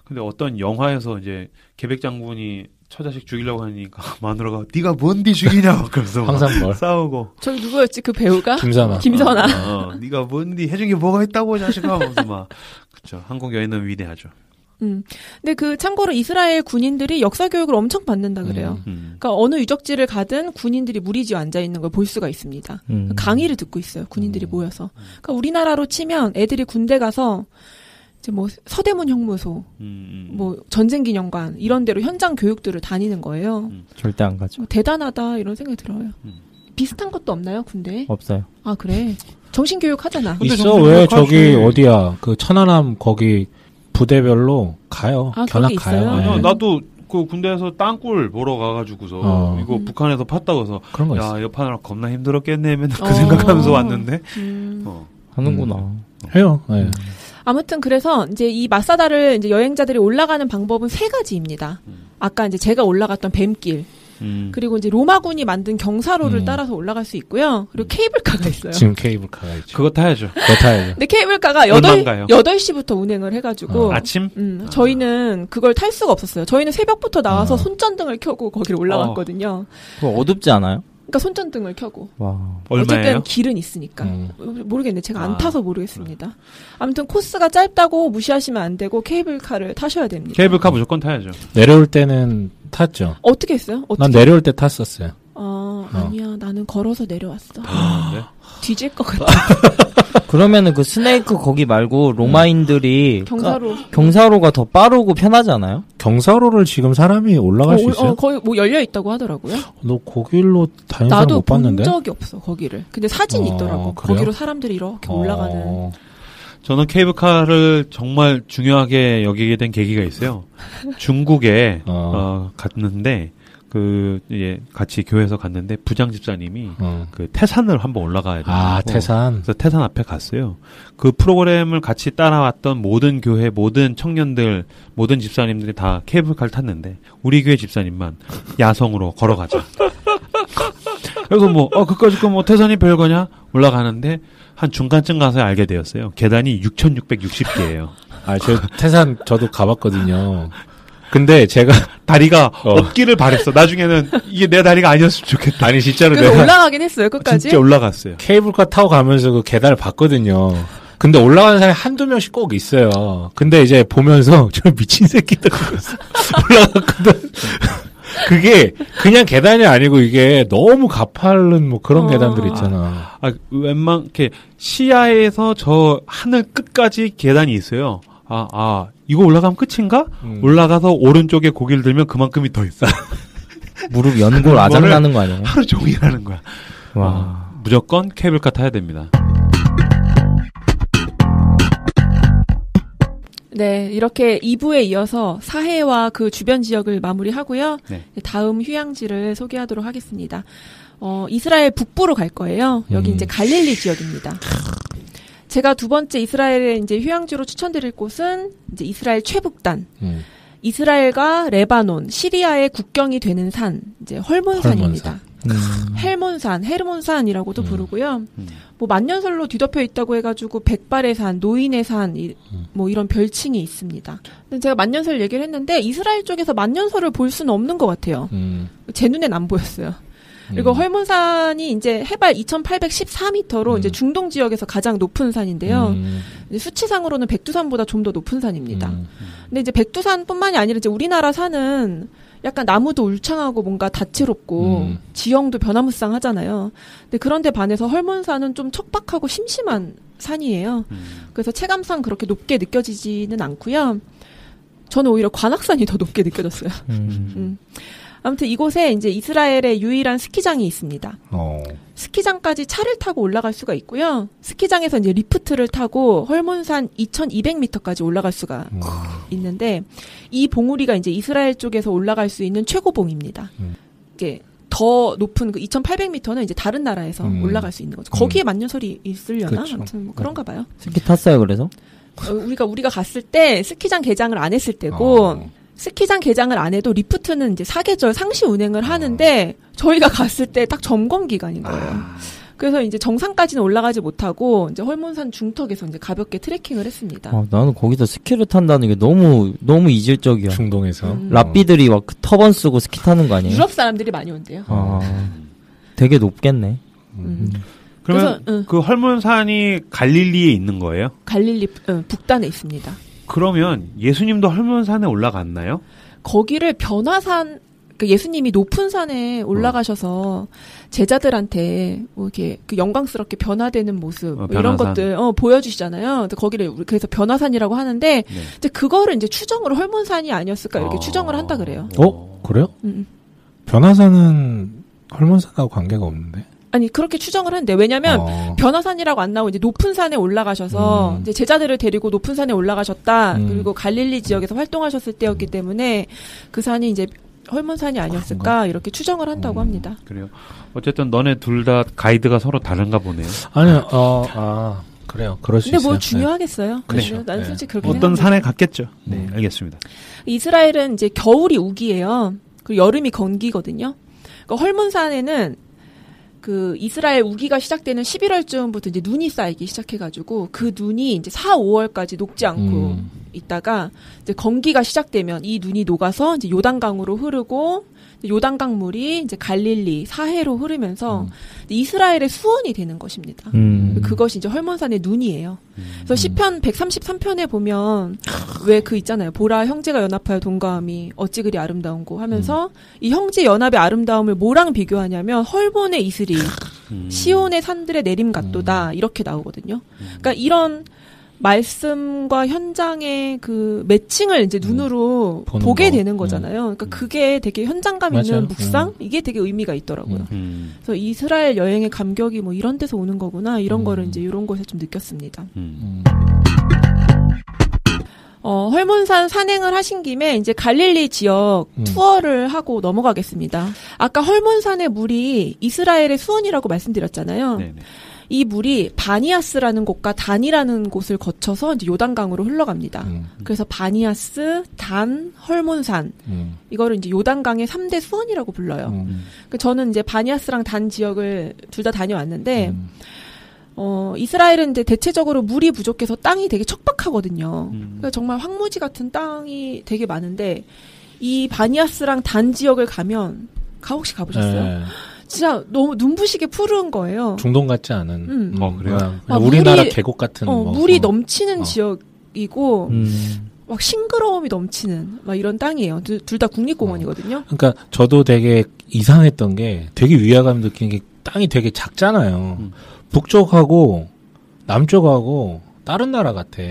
근데 어떤 영화에서 이제 계백 장군이 처자식 죽이려고 하니까 마누라가 네가 뭔디 죽이냐 그래서 항상 싸우고. 저기 누구였지 그 배우가? 김선아. 네가 뭔디 해준 게 뭐가 있다고 자식아 하면서 막 그렇죠. 한국 여인은 위대하죠. 근데 그 참고로 이스라엘 군인들이 역사 교육을 엄청 받는다 그래요. 그러니까 어느 유적지를 가든 군인들이 무리지어 앉아 있는 걸 볼 수가 있습니다. 강의를 듣고 있어요. 군인들이 모여서. 그러니까 우리나라로 치면 애들이 군대 가서 이제 뭐 서대문 형무소, 뭐 전쟁기념관 이런 데로 현장 교육들을 다니는 거예요. 절대 안 가죠. 대단하다 이런 생각이 들어요. 비슷한 것도 없나요, 군대에? 없어요. 아 그래. 정신교육 하잖아. 있어. 왜 저기 어디야? 그 천안함 거기 부대별로 가요. 견학 가요. 네. 나도 그 군대에서 땅굴 보러 가가지고서 이거 북한에서 팠다고 해서 그런 거 야, 옆하느라 겁나 힘들었겠네 맨날 그 생각하면서 왔는데 하는구나. 해요. 네. 아무튼 그래서 이제 이 마사다를 이제 여행자들이 올라가는 방법은 3가지입니다. 아까 이제 제가 올라갔던 뱀길. 그리고 이제 로마군이 만든 경사로를 따라서 올라갈 수 있고요. 그리고 케이블카가 있어요. 지금 케이블카가 있죠. 그거 타야죠. 근데 케이블카가 8시부터 운행을 해가지고. 아침? 저희는 그걸 탈 수가 없었어요. 저희는 새벽부터 나와서 손전등을 켜고 거기를 올라갔거든요. 그거 어둡지 않아요? 그러니까 손전등을 켜고. 와. 어쨌든 얼마예요? 길은 있으니까. 모르겠네. 제가 안 타서 모르겠습니다. 아무튼 코스가 짧다고 무시하시면 안 되고 케이블카를 타셔야 됩니다. 케이블카 무조건 타야죠. 내려올 때는 탔죠. 어떻게 했어요? 난 내려올 때 탔었어요. 아니야. 나는 걸어서 내려왔어. 네? 뒤질 것 같아. 그러면은 그 스네이크 거기 말고 로마인들이 경사로가 더 빠르고 편하지 않아요? 경사로를 지금 사람이 올라갈 수 있어요? 거의 뭐 열려 있다고 하더라고요. 너 거길로 다니는 사람 못 봤는데? 나도 본 적이 없어 거기를. 근데 사진이 있더라고. 그래요? 거기로 사람들이 이렇게 올라가는. 저는 케이블카를 정말 중요하게 여기게 된 계기가 있어요. 중국에 갔는데 같이 교회에서 갔는데 부장 집사님이 그 태산을 한번 올라가야 돼요. 태산. 그래서 태산 앞에 갔어요. 그 프로그램을 같이 따라왔던 모든 교회, 모든 청년들, 모든 집사님들이 다 케이블카를 탔는데 우리 교회 집사님만 야성으로 걸어가자. 그래서 그까짓 거 태산이 별거냐? 올라가는데 한 중간쯤 가서 알게 되었어요. 계단이 6,660개예요. 저 태산 저도 가봤거든요. 근데 제가 다리가 없기를 바랬어. 나중에는 이게 내 다리가 아니었으면 좋겠다. 아니 진짜로 내가 올라가긴 했어요. 끝까지. 진짜 올라갔어요. 케이블카 타고 가면서 그 계단을 봤거든요. 근데 올라가는 사람이 한두 명씩 꼭 있어요. 근데 이제 보면서 저 미친 새끼들 올라갔거든. 그게 그냥 계단이 아니고 이게 너무 가파른 뭐 그런 계단들 있잖아. 웬만하게 시야에서 저 하늘 끝까지 계단이 있어요. 이거 올라가면 끝인가? 올라가서 오른쪽에 고개를 들면 그만큼이 더 있어. 무릎 연골 아작나는 거 아니에요? 하루 종일 하는 거야. 와. 무조건 케이블카 타야 됩니다. 네, 이렇게 2부에 이어서 사해와 그 주변 지역을 마무리하고요. 네. 다음 휴양지를 소개하도록 하겠습니다. 이스라엘 북부로 갈 거예요. 여기 이제 갈릴리 지역입니다. 제가 두 번째 이스라엘의 이제 휴양지로 추천드릴 곳은 이제 이스라엘 최북단. 이스라엘과 레바논, 시리아의 국경이 되는 산, 이제 헐몬산입니다. 헤르몬산이라고도 부르고요. 뭐 만년설로 뒤덮여 있다고 해가지고 백발의 산, 노인의 산, 뭐 이런 별칭이 있습니다. 근데 제가 만년설 얘기를 했는데 이스라엘 쪽에서 만년설을 볼 수는 없는 것 같아요. 제 눈엔 안 보였어요. 그리고 헐몬산이 이제 해발 2,814m로 이제 중동 지역에서 가장 높은 산인데요. 이제 수치상으로는 백두산보다 좀 더 높은 산입니다. 근데 이제 백두산뿐만이 아니라 이제 우리나라 산은 약간 나무도 울창하고 뭔가 다채롭고 지형도 변화무쌍하잖아요. 근데 그런데 반해서 헐몬산은 좀 척박하고 심심한 산이에요. 그래서 체감상 그렇게 높게 느껴지지는 않고요. 저는 오히려 관악산이 더 높게 느껴졌어요. 아무튼 이곳에 이제 이스라엘의 유일한 스키장이 있습니다. 스키장까지 차를 타고 올라갈 수가 있고요. 스키장에서 이제 리프트를 타고 헐몬산 2,200m까지 올라갈 수가 있는데 이 봉우리가 이제 이스라엘 쪽에서 올라갈 수 있는 최고봉입니다. 이게 더 높은 그 2,800m는 이제 다른 나라에서 올라갈 수 있는 거죠. 거기에 만년설이 있으려나? 그렇죠. 아무튼 뭐 그런가 봐요. 스키 탔어요, 그래서? 우리가 갔을 때 스키장 개장을 안 했을 때고 스키장 개장을 안 해도 리프트는 이제 사계절 상시 운행을 하는데 저희가 갔을 때 딱 점검 기간인 거예요. 그래서 이제 정상까지는 올라가지 못하고 이제 헐몬산 중턱에서 이제 가볍게 트레킹을 했습니다. 나는 거기서 스키를 탄다는 게 너무 이질적이야. 중동에서 랍비들이 막 터번 쓰고 스키 타는 거 아니에요? 유럽 사람들이 많이 온대요. 되게 높겠네. 그러면 그 헐몬산이 갈릴리에 있는 거예요? 갈릴리 북단에 있습니다. 그러면 예수님도 헐몬산에 올라갔나요? 거기를 변화산, 그러니까 예수님이 높은 산에 올라가셔서 제자들한테 뭐 이렇게 그 영광스럽게 변화되는 모습 뭐 이런 것들 보여주시잖아요. 거기를 그래서 변화산이라고 하는데 이제 그거를 이제 추정으로 헐몬산이 아니었을까 이렇게 추정을 한다 그래요. 그래요? 변화산은 헐몬산하고 관계가 없는데? 아니 그렇게 추정을 하는데 왜냐면 변화산이라고 안 나오고 이제 높은 산에 올라가셔서 이제 제자들을 데리고 높은 산에 올라가셨다. 그리고 갈릴리 지역에서 활동하셨을 때였기 때문에 그 산이 이제 헐몬산이 아니었을까 이렇게 추정을 한다고 합니다. 그래요. 어쨌든 너네 둘 다 가이드가 서로 다른가 보네요. 아니요. 그래요. 그럴 수 있어요. 근데 뭐 중요하겠어요. 네. 그렇죠. 난 솔직히 그렇게 어떤 생각합니다. 산에 갔겠죠. 네, 알겠습니다. 이스라엘은 이제 겨울이 우기예요. 그리고 여름이 건기거든요. 그러니까 헐몬산에는 그 이스라엘 우기가 시작되는 11월쯤부터 이제 눈이 쌓이기 시작해가지고 그 눈이 이제 4, 5월까지 녹지 않고 있다가 이제 건기가 시작되면 이 눈이 녹아서 이제 요단강으로 흐르고 요단강 물이 이제 갈릴리 사해로 흐르면서 이스라엘의 수원이 되는 것입니다. 그것이 이제 헐몬산의 눈이에요. 그래서 시편 133편에 보면 왜 그 있잖아요. 보라 형제가 연합하여 동거함이 어찌 그리 아름다운고 하면서 이 형제 연합의 아름다움을 뭐랑 비교하냐면 헐몬의 이슬이 시온의 산들의 내림 같도다 이렇게 나오거든요. 그러니까 이런 말씀과 현장의 그 매칭을 이제 눈으로 보게 되는 거잖아요. 그러니까 그게 되게 현장감 있는 맞아요. 묵상? 이게 되게 의미가 있더라고요. 그래서 이스라엘 여행의 감격이 뭐 이런 데서 오는 거구나. 이런 거를 이제 이런 곳에 좀 느꼈습니다. 헐몬산 산행을 하신 김에 이제 갈릴리 지역 투어를 하고 넘어가겠습니다. 아까 헐몬산의 물이 이스라엘의 수원이라고 말씀드렸잖아요. 네네. 이 물이 바니아스라는 곳과 단이라는 곳을 거쳐서 이제 요단강으로 흘러갑니다. 그래서 바니아스, 단, 헐몬산 이거를 이제 요단강의 3대 수원이라고 불러요. 저는 이제 바니아스랑 단 지역을 둘 다 다녀왔는데 이스라엘은 이제 대체적으로 물이 부족해서 땅이 되게 척박하거든요. 그러니까 정말 황무지 같은 땅이 되게 많은데 이 바니아스랑 단 지역을 가면 혹시 가보셨어요? 네. 진짜 너무 눈부시게 푸른 거예요. 중동 같지 않은. 그래요? 우리나라 계곡 같은. 물이 넘치는 지역이고 막 싱그러움이 넘치는 막 이런 땅이에요. 둘 다 국립공원이거든요. 그러니까 저도 되게 이상했던 게 되게 위화감 느끼는 게 땅이 되게 작잖아요. 북쪽하고 남쪽하고 다른 나라 같아.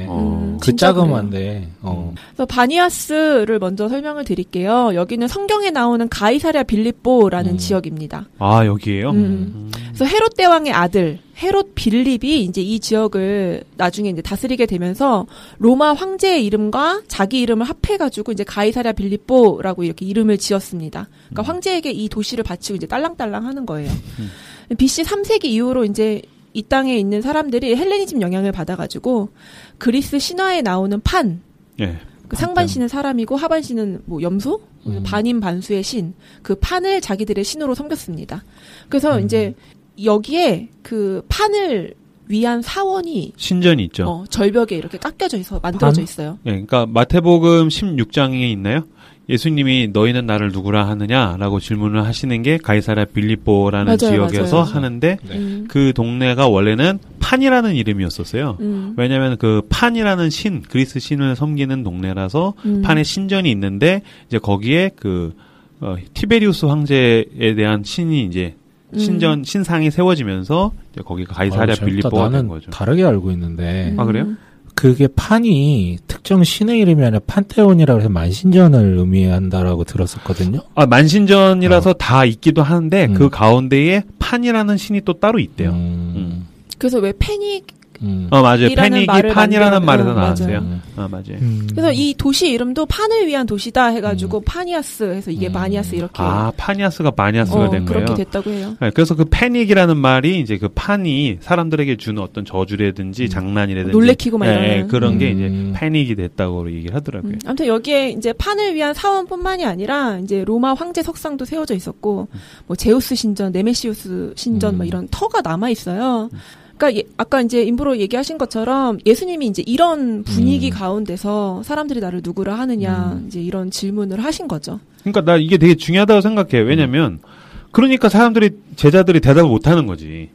그 자그만데. 그래서 바니아스를 먼저 설명을 드릴게요. 여기는 성경에 나오는 가이사랴 빌립보라는 지역입니다. 아, 여기에요? 그래서 헤롯 대왕의 아들 헤롯 빌립이 이제 이 지역을 나중에 이제 다스리게 되면서 로마 황제의 이름과 자기 이름을 합해가지고 이제 가이사랴 빌립보라고 이렇게 이름을 지었습니다. 그러니까 황제에게 이 도시를 바치고 이제 딸랑딸랑 하는 거예요. BC 3세기 이후로 이제 이 땅에 있는 사람들이 헬레니즘 영향을 받아가지고 그리스 신화에 나오는 판, 그 상반신은 사람이고 하반신은 뭐 염소, 반인 반수의 신, 그 판을 자기들의 신으로 섬겼습니다. 그래서 이제 여기에 그 판을 위한 사원이 신전이 있죠. 절벽에 이렇게 깎여져 있어 만들어져 있어요. 네, 그러니까 마태복음 16장에 있나요? 예수님이 너희는 나를 누구라 하느냐라고 질문을 하시는 게 가이사랴 빌립보라는 지역에서 하는데 그 동네가 원래는 판이라는 이름이었었어요. 왜냐하면 그 판이라는 신, 그리스 신을 섬기는 동네라서 판의 신전이 있는데 이제 거기에 그 티베리우스 황제에 대한 신이 이제 신상이 세워지면서 이제 거기가 가이사랴 빌립보가 된 거죠. 다르게 알고 있는데. 아, 그래요? 그게 판이 특정 신의 이름이 아니라 판테온이라고 해서 만신전을 의미한다라고 들었었거든요. 아, 만신전이라서 다 있기도 하는데 그 가운데에 판이라는 신이 또 따로 있대요. 그래서 왜 패닉 맞아요. 패닉이 판이라는 말에서 나왔어요. 맞아요. 그래서 이 도시 이름도 판을 위한 도시다 해가지고 파니아스 해서 이게 바니아스 이렇게. 아, 파니아스가 바니아스가 된 거예요? 그렇게 됐다고 해요. 네, 그래서 그 패닉이라는 말이 이제 그 판이 사람들에게 주는 어떤 저주라든지 장난이라든지. 놀래키고 막 이러는. 그런 게 이제 패닉이 됐다고 얘기를 하더라고요. 아무튼 여기에 이제 판을 위한 사원뿐만이 아니라 이제 로마 황제 석상도 세워져 있었고, 뭐 제우스 신전, 네메시우스 신전 막 이런 터가 남아 있어요. 그러니까 아까 이제 인브로 얘기하신 것처럼 예수님이 이제 이런 분위기 가운데서 사람들이 나를 누구라 하느냐 이제 이런 질문을 하신 거죠. 그러니까 나 이게 되게 중요하다고 생각해. 왜냐면 그러니까 제자들이 대답을 못 하는 거지.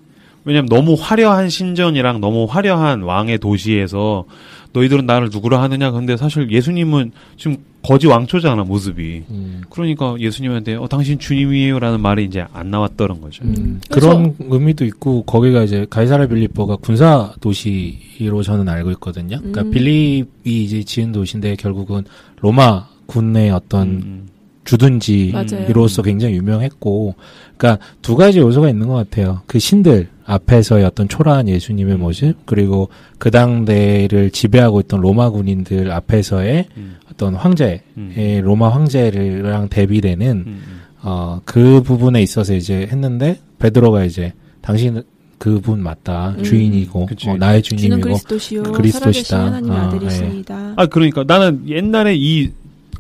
왜냐면 너무 화려한 신전이랑 너무 화려한 왕의 도시에서 너희들은 나를 누구라 하느냐. 근데 사실 예수님은 지금 거지 왕초잖아, 모습이. 그러니까 예수님한테 당신 주님이에요라는 말이 이제 안 나왔더란 거죠. 그런 의미도 있고 거기가 이제 가이사랴 빌립보가 군사 도시로 저는 알고 있거든요. 그러니까 빌립이 이제 지은 도시인데 결국은 로마 군의 어떤 주둔지로서 굉장히 유명했고, 그러니까 두 가지 요소가 있는 것 같아요. 그 신들 앞에서의 어떤 초라한 예수님의 모습, 그리고 그 당대를 지배하고 있던 로마 군인들 앞에서의 어떤 황제의 로마 황제랑 대비되는 그 부분에 있어서 이제 했는데 베드로가 이제 당신 그분 맞다, 주인이고 나의 주님이고 그리스도시다. 하나님 아들이십니다. 그러니까 나는 옛날에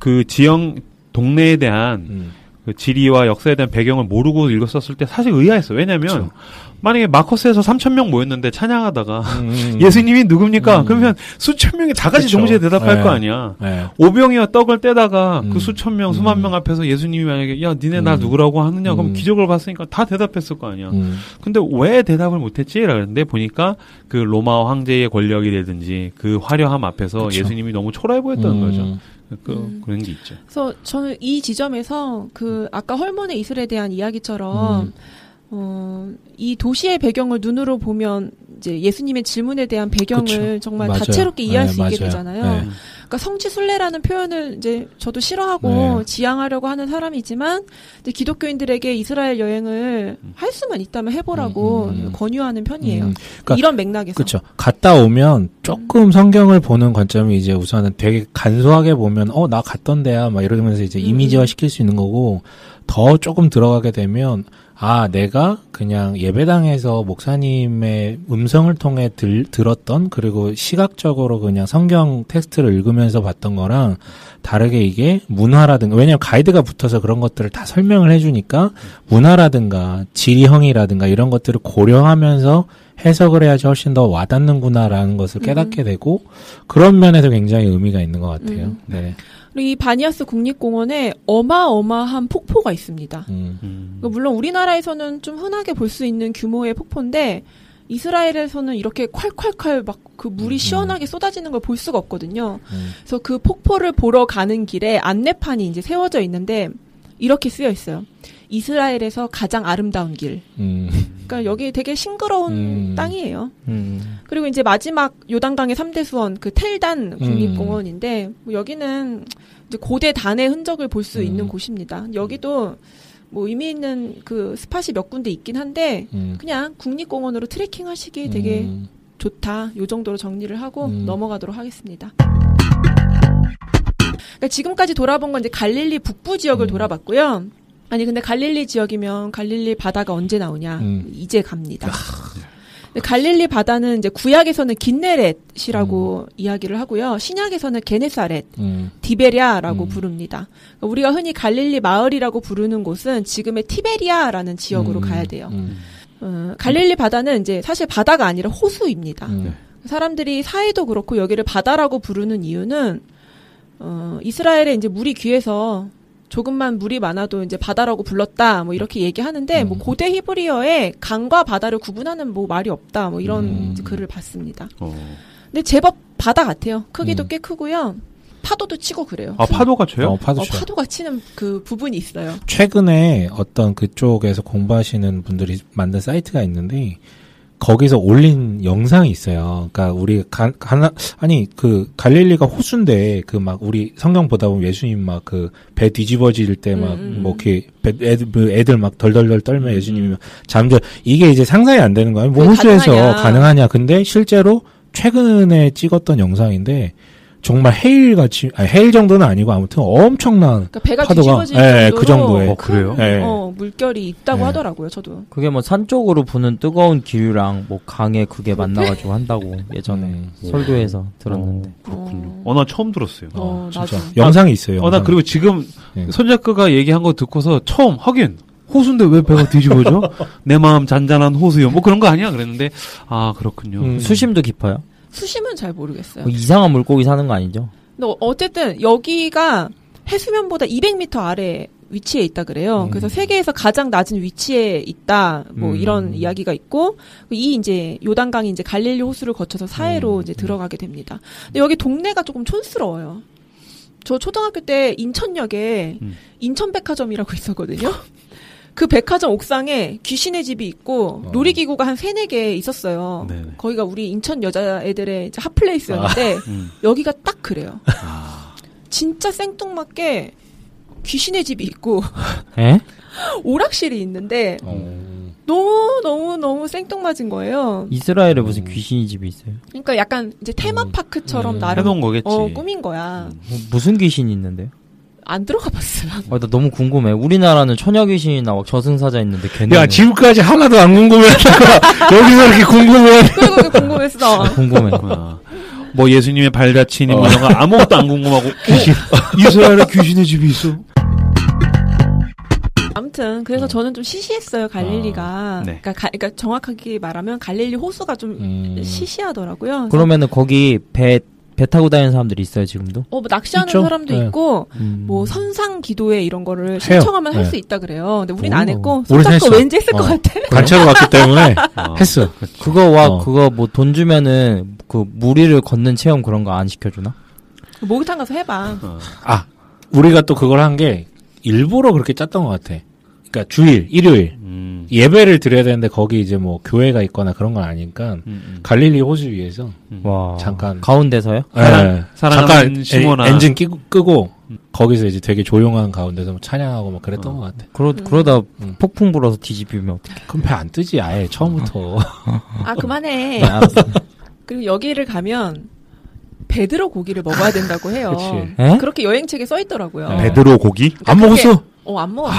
그 지형 동네에 대한 그 지리와 역사에 대한 배경을 모르고 읽었었을 때 사실 의아했어. 왜냐면 만약에 마커스에서 3,000명 모였는데 찬양하다가 예수님이 누굽니까? 그러면 수천 명이 다 같이 동시에 대답할 거 아니야. 오병이와 떡을 떼다가 그 수천 명, 수만 명 앞에서 예수님이 만약에 야 니네 나 누구라고 하느냐? 그럼 기적을 봤으니까 다 대답했을 거 아니야. 근데 왜 대답을 못했지? 라는데 보니까 그 로마 황제의 권력이라든지 그 화려함 앞에서 예수님이 너무 초라해 보였다는 거죠. 그런 게 있죠. 그래서 저는 이 지점에서 아까 헐몬의 이슬에 대한 이야기처럼 이 도시의 배경을 눈으로 보면 이제 예수님의 질문에 대한 배경을 정말 다채롭게 이해할 수 있게 되잖아요. 그러니까 성지순례라는 표현을 이제 저도 싫어하고 지향하려고 하는 사람이지만 이제 기독교인들에게 이스라엘 여행을 할 수만 있다면 해보라고 권유하는 편이에요. 그러니까 이런 맥락에서. 그렇죠. 갔다 오면 조금 성경을 보는 관점이 이제 우선은 되게 간소하게 보면 나 갔던 데야 막 이러면서 이제 이미지화 시킬 수 있는 거고, 더 조금 들어가게 되면 내가 그냥 예배당에서 목사님의 음성을 통해 들었던, 그리고 시각적으로 그냥 성경 텍스트를 읽으면서 봤던 거랑 다르게 이게 문화라든가, 왜냐면 가이드가 붙어서 그런 것들을 다 설명을 해주니까 문화라든가 지리형이라든가 이런 것들을 고려하면서 해석을 해야지 훨씬 더 와닿는구나라는 것을 깨닫게 되고, 그런 면에서 굉장히 의미가 있는 것 같아요. 네. 그리고 이 바니아스 국립공원에 어마어마한 폭포가 있습니다. 그러니까 물론 우리나라에서는 좀 흔하게 볼 수 있는 규모의 폭포인데 이스라엘에서는 이렇게 콸콸콸 막 그 물이 시원하게 쏟아지는 걸 볼 수가 없거든요. 그래서 그 폭포를 보러 가는 길에 안내판이 이제 세워져 있는데 이렇게 쓰여 있어요. 이스라엘에서 가장 아름다운 길. 그러니까 여기 되게 싱그러운 땅이에요. 그리고 이제 마지막 요단강의 3대 수원 그 텔단 국립공원인데 뭐 여기는 이제 고대 단의 흔적을 볼 수 있는 곳입니다. 여기도 뭐 의미 있는 그 스팟이 몇 군데 있긴 한데 그냥 국립공원으로 트레킹 하시기 되게 좋다. 요 정도로 정리를 하고 넘어가도록 하겠습니다. 그러니까 지금까지 돌아본 건 이제 갈릴리 북부 지역을 돌아봤고요. 아니 근데 갈릴리 지역이면 갈릴리 바다가 언제 나오냐? 이제 갑니다. 근데 갈릴리 바다는 이제 구약에서는 긴네렛이라고 이야기를 하고요. 신약에서는 게네사렛, 디베리아라고 부릅니다. 그러니까 우리가 흔히 갈릴리 마을이라고 부르는 곳은 지금의 티베리아라는 지역으로 가야 돼요. 갈릴리 바다는 이제 사실 바다가 아니라 호수입니다. 사람들이 사이도 그렇고 여기를 바다라고 부르는 이유는 이스라엘에 이제 물이 귀해서 조금만 물이 많아도 이제 바다라고 불렀다, 뭐 이렇게 얘기하는데, 뭐 고대 히브리어에 강과 바다를 구분하는 뭐 말이 없다, 뭐 이런 글을 봤습니다. 근데 제법 바다 같아요. 크기도 꽤 크고요. 파도도 치고 그래요. 아, 파도가 쳐요? 파도가 치는 그 부분이 있어요. 최근에 어떤 그쪽에서 공부하시는 분들이 만든 사이트가 있는데, 거기서 올린 영상이 있어요. 그러니까 우리 그 갈릴리가 호수인데 그 막 우리 성경 보다 보면 예수님 막 그 배 뒤집어질 때 막 뭐 이렇게 애들 막 덜덜덜 떨면 예수님이 잠들 이게 이제 상상이 안 되는 거예요. 뭐 호수에서 가능하냐? 근데 실제로 최근에 찍었던 영상인데 정말 헤일같이, 아니, 헤일 정도는 아니고 아무튼 엄청난 그러니까 배가 파도가, 뒤집어질 정도로 그 정도에. 그래요? 물결이 있다고 하더라고요, 저도. 그게 뭐 산 쪽으로 부는 뜨거운 기류랑 뭐 강에 그게 만나가지고 한다고 예전에 설교에서 들었는데. 그렇군요. 나 처음 들었어요. 진짜. 영상이 있어요. 나 그리고 지금 손작가가 얘기한 거 듣고서 처음 하긴 호수인데 왜 배가 뒤집어져? 내 마음 잔잔한 호수요. 뭐 그런 거 아니야? 그랬는데 그렇군요. 수심도 깊어요? 수심은 잘 모르겠어요. 뭐 이상한 물고기 사는 거 아니죠? 근데 어쨌든 여기가 해수면보다 200m 아래 위치에 있다 그래요. 그래서 세계에서 가장 낮은 위치에 있다. 뭐 이런 이야기가 있고 이 이제 요단강이 이제 갈릴리 호수를 거쳐서 사해로 이제 들어가게 됩니다. 근데 여기 동네가 조금 촌스러워요. 저 초등학교 때 인천역에 인천백화점이라고 있었거든요. 그 백화점 옥상에 귀신의 집이 있고 놀이기구가 한 3-4개 있었어요. 네네. 거기가 우리 인천 여자애들의 이제 핫플레이스였는데 여기가 딱 그래요. 진짜 생뚱맞게 귀신의 집이 있고 오락실이 있는데 너무 생뚱맞은 거예요. 이스라엘에 무슨 귀신의 집이 있어요? 그러니까 약간 이제 테마파크처럼 나름 해놓은 거겠지. 꾸민 거야. 무슨 귀신이 있는데요? 안 들어가 봤어요. 나 너무 궁금해. 우리나라는 처녀 귀신이나 막 저승사자 있는데 걔는 야, 지금까지 하나도 안 궁금했다가 여기서 이렇게 궁금해. 그리고 궁금했어. 궁금해. 뭐 예수님의 발자취니 뭐 이런 거 아무것도 안 궁금하고 이스라엘에 귀신의 집이 있어. 아무튼 그래서 저는 좀 시시했어요, 갈릴리가. 네. 그러니까 정확하게 말하면 갈릴리 호수가 좀 시시하더라고요. 그러면은 거기 배 타고 다니는 사람들이 있어요, 지금도? 뭐 낚시하는 있죠? 사람도 네. 있고, 뭐 선상 기도회 이런 거를 신청하면 할 수 있다 그래요. 근데 우린 안 했고, 우린 손잡고 했어. 왠지 했을 것 같아. 단체로 갔기 때문에 했어. 그거 뭐 돈 주면은 그 무리를 걷는 체험 그런 거 안 시켜주나? 목욕탕 가서 해봐. 우리가 또 그걸 한 게 일부러 그렇게 짰던 것 같아. 그러니까 주일, 일요일 예배를 드려야 되는데 거기 이제 뭐 교회가 있거나 그런 건 아니니까 갈릴리 호수 위에서 와. 잠깐 가운데서요? 네, 사랑하는 시모나. 엔진 끄고 거기서 이제 되게 조용한 가운데서 뭐 찬양하고 막 그랬던 것 같아. 그러다 폭풍 불어서 뒤집히면 어떡해? 그럼 배 안 뜨지 아예 처음부터. 그만해. 알았어. 그리고 여기를 가면 베드로 고기를 먹어야 된다고 해요. 그치. 그렇게 여행책에 써 있더라고요. 베드로 고기? 그러니까 안 먹었어? 안 먹었어.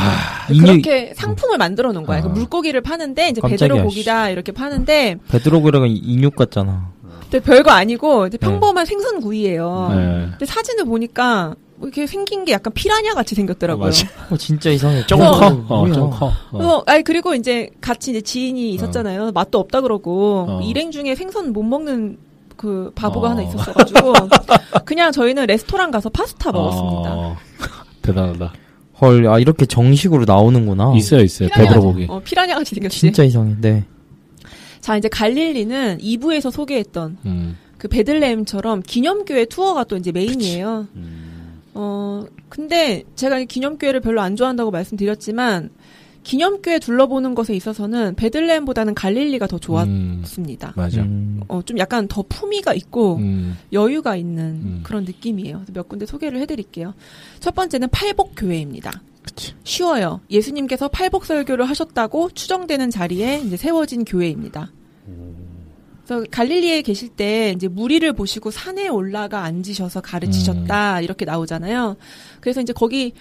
인류- 그렇게 상품을 만들어 놓은 거야. 물고기를 파는데 이제 깜짝이야, 베드로 고기다 이렇게 파는데 베드로그랑은 인육 같잖아. 근데 별거 아니고 이제 평범한 생선구이예요. 네. 근데 사진을 보니까 뭐 이렇게 생긴 게 약간 피라냐 같이 생겼더라고요. 맞아. 진짜 이상해. 조금 커. 좀 커. 그래서 그리고 이제 같이 이제 지인이 있었잖아요. 맛도 없다 그러고 일행 중에 생선 못 먹는 그 바보가 하나 있었어가지고 그냥 저희는 레스토랑 가서 파스타 먹었습니다. 대단하다. 헐, 이렇게 정식으로 나오는구나. 있어요. 베드로고기. 피라냐 같이 생겼지. 진짜 이상해. 네. 자, 이제 갈릴리는 2부에서 소개했던 그 베들레헴처럼 기념교회 투어가 또 이제 메인이에요. 근데 제가 기념교회를 별로 안 좋아한다고 말씀드렸지만 기념교회 둘러보는 것에 있어서는 베들레헴보다는 갈릴리가 더 좋았습니다. 맞아. 좀 약간 더 품위가 있고 여유가 있는 그런 느낌이에요. 그래서 몇 군데 소개를 해드릴게요. 첫 번째는 팔복교회입니다. 그치. 쉬워요. 예수님께서 팔복 설교를 하셨다고 추정되는 자리에 이제 세워진 교회입니다. 그래서 갈릴리에 계실 때 이제 무리를 보시고 산에 올라가 앉으셔서 가르치셨다 이렇게 나오잖아요. 그래서 이제 거기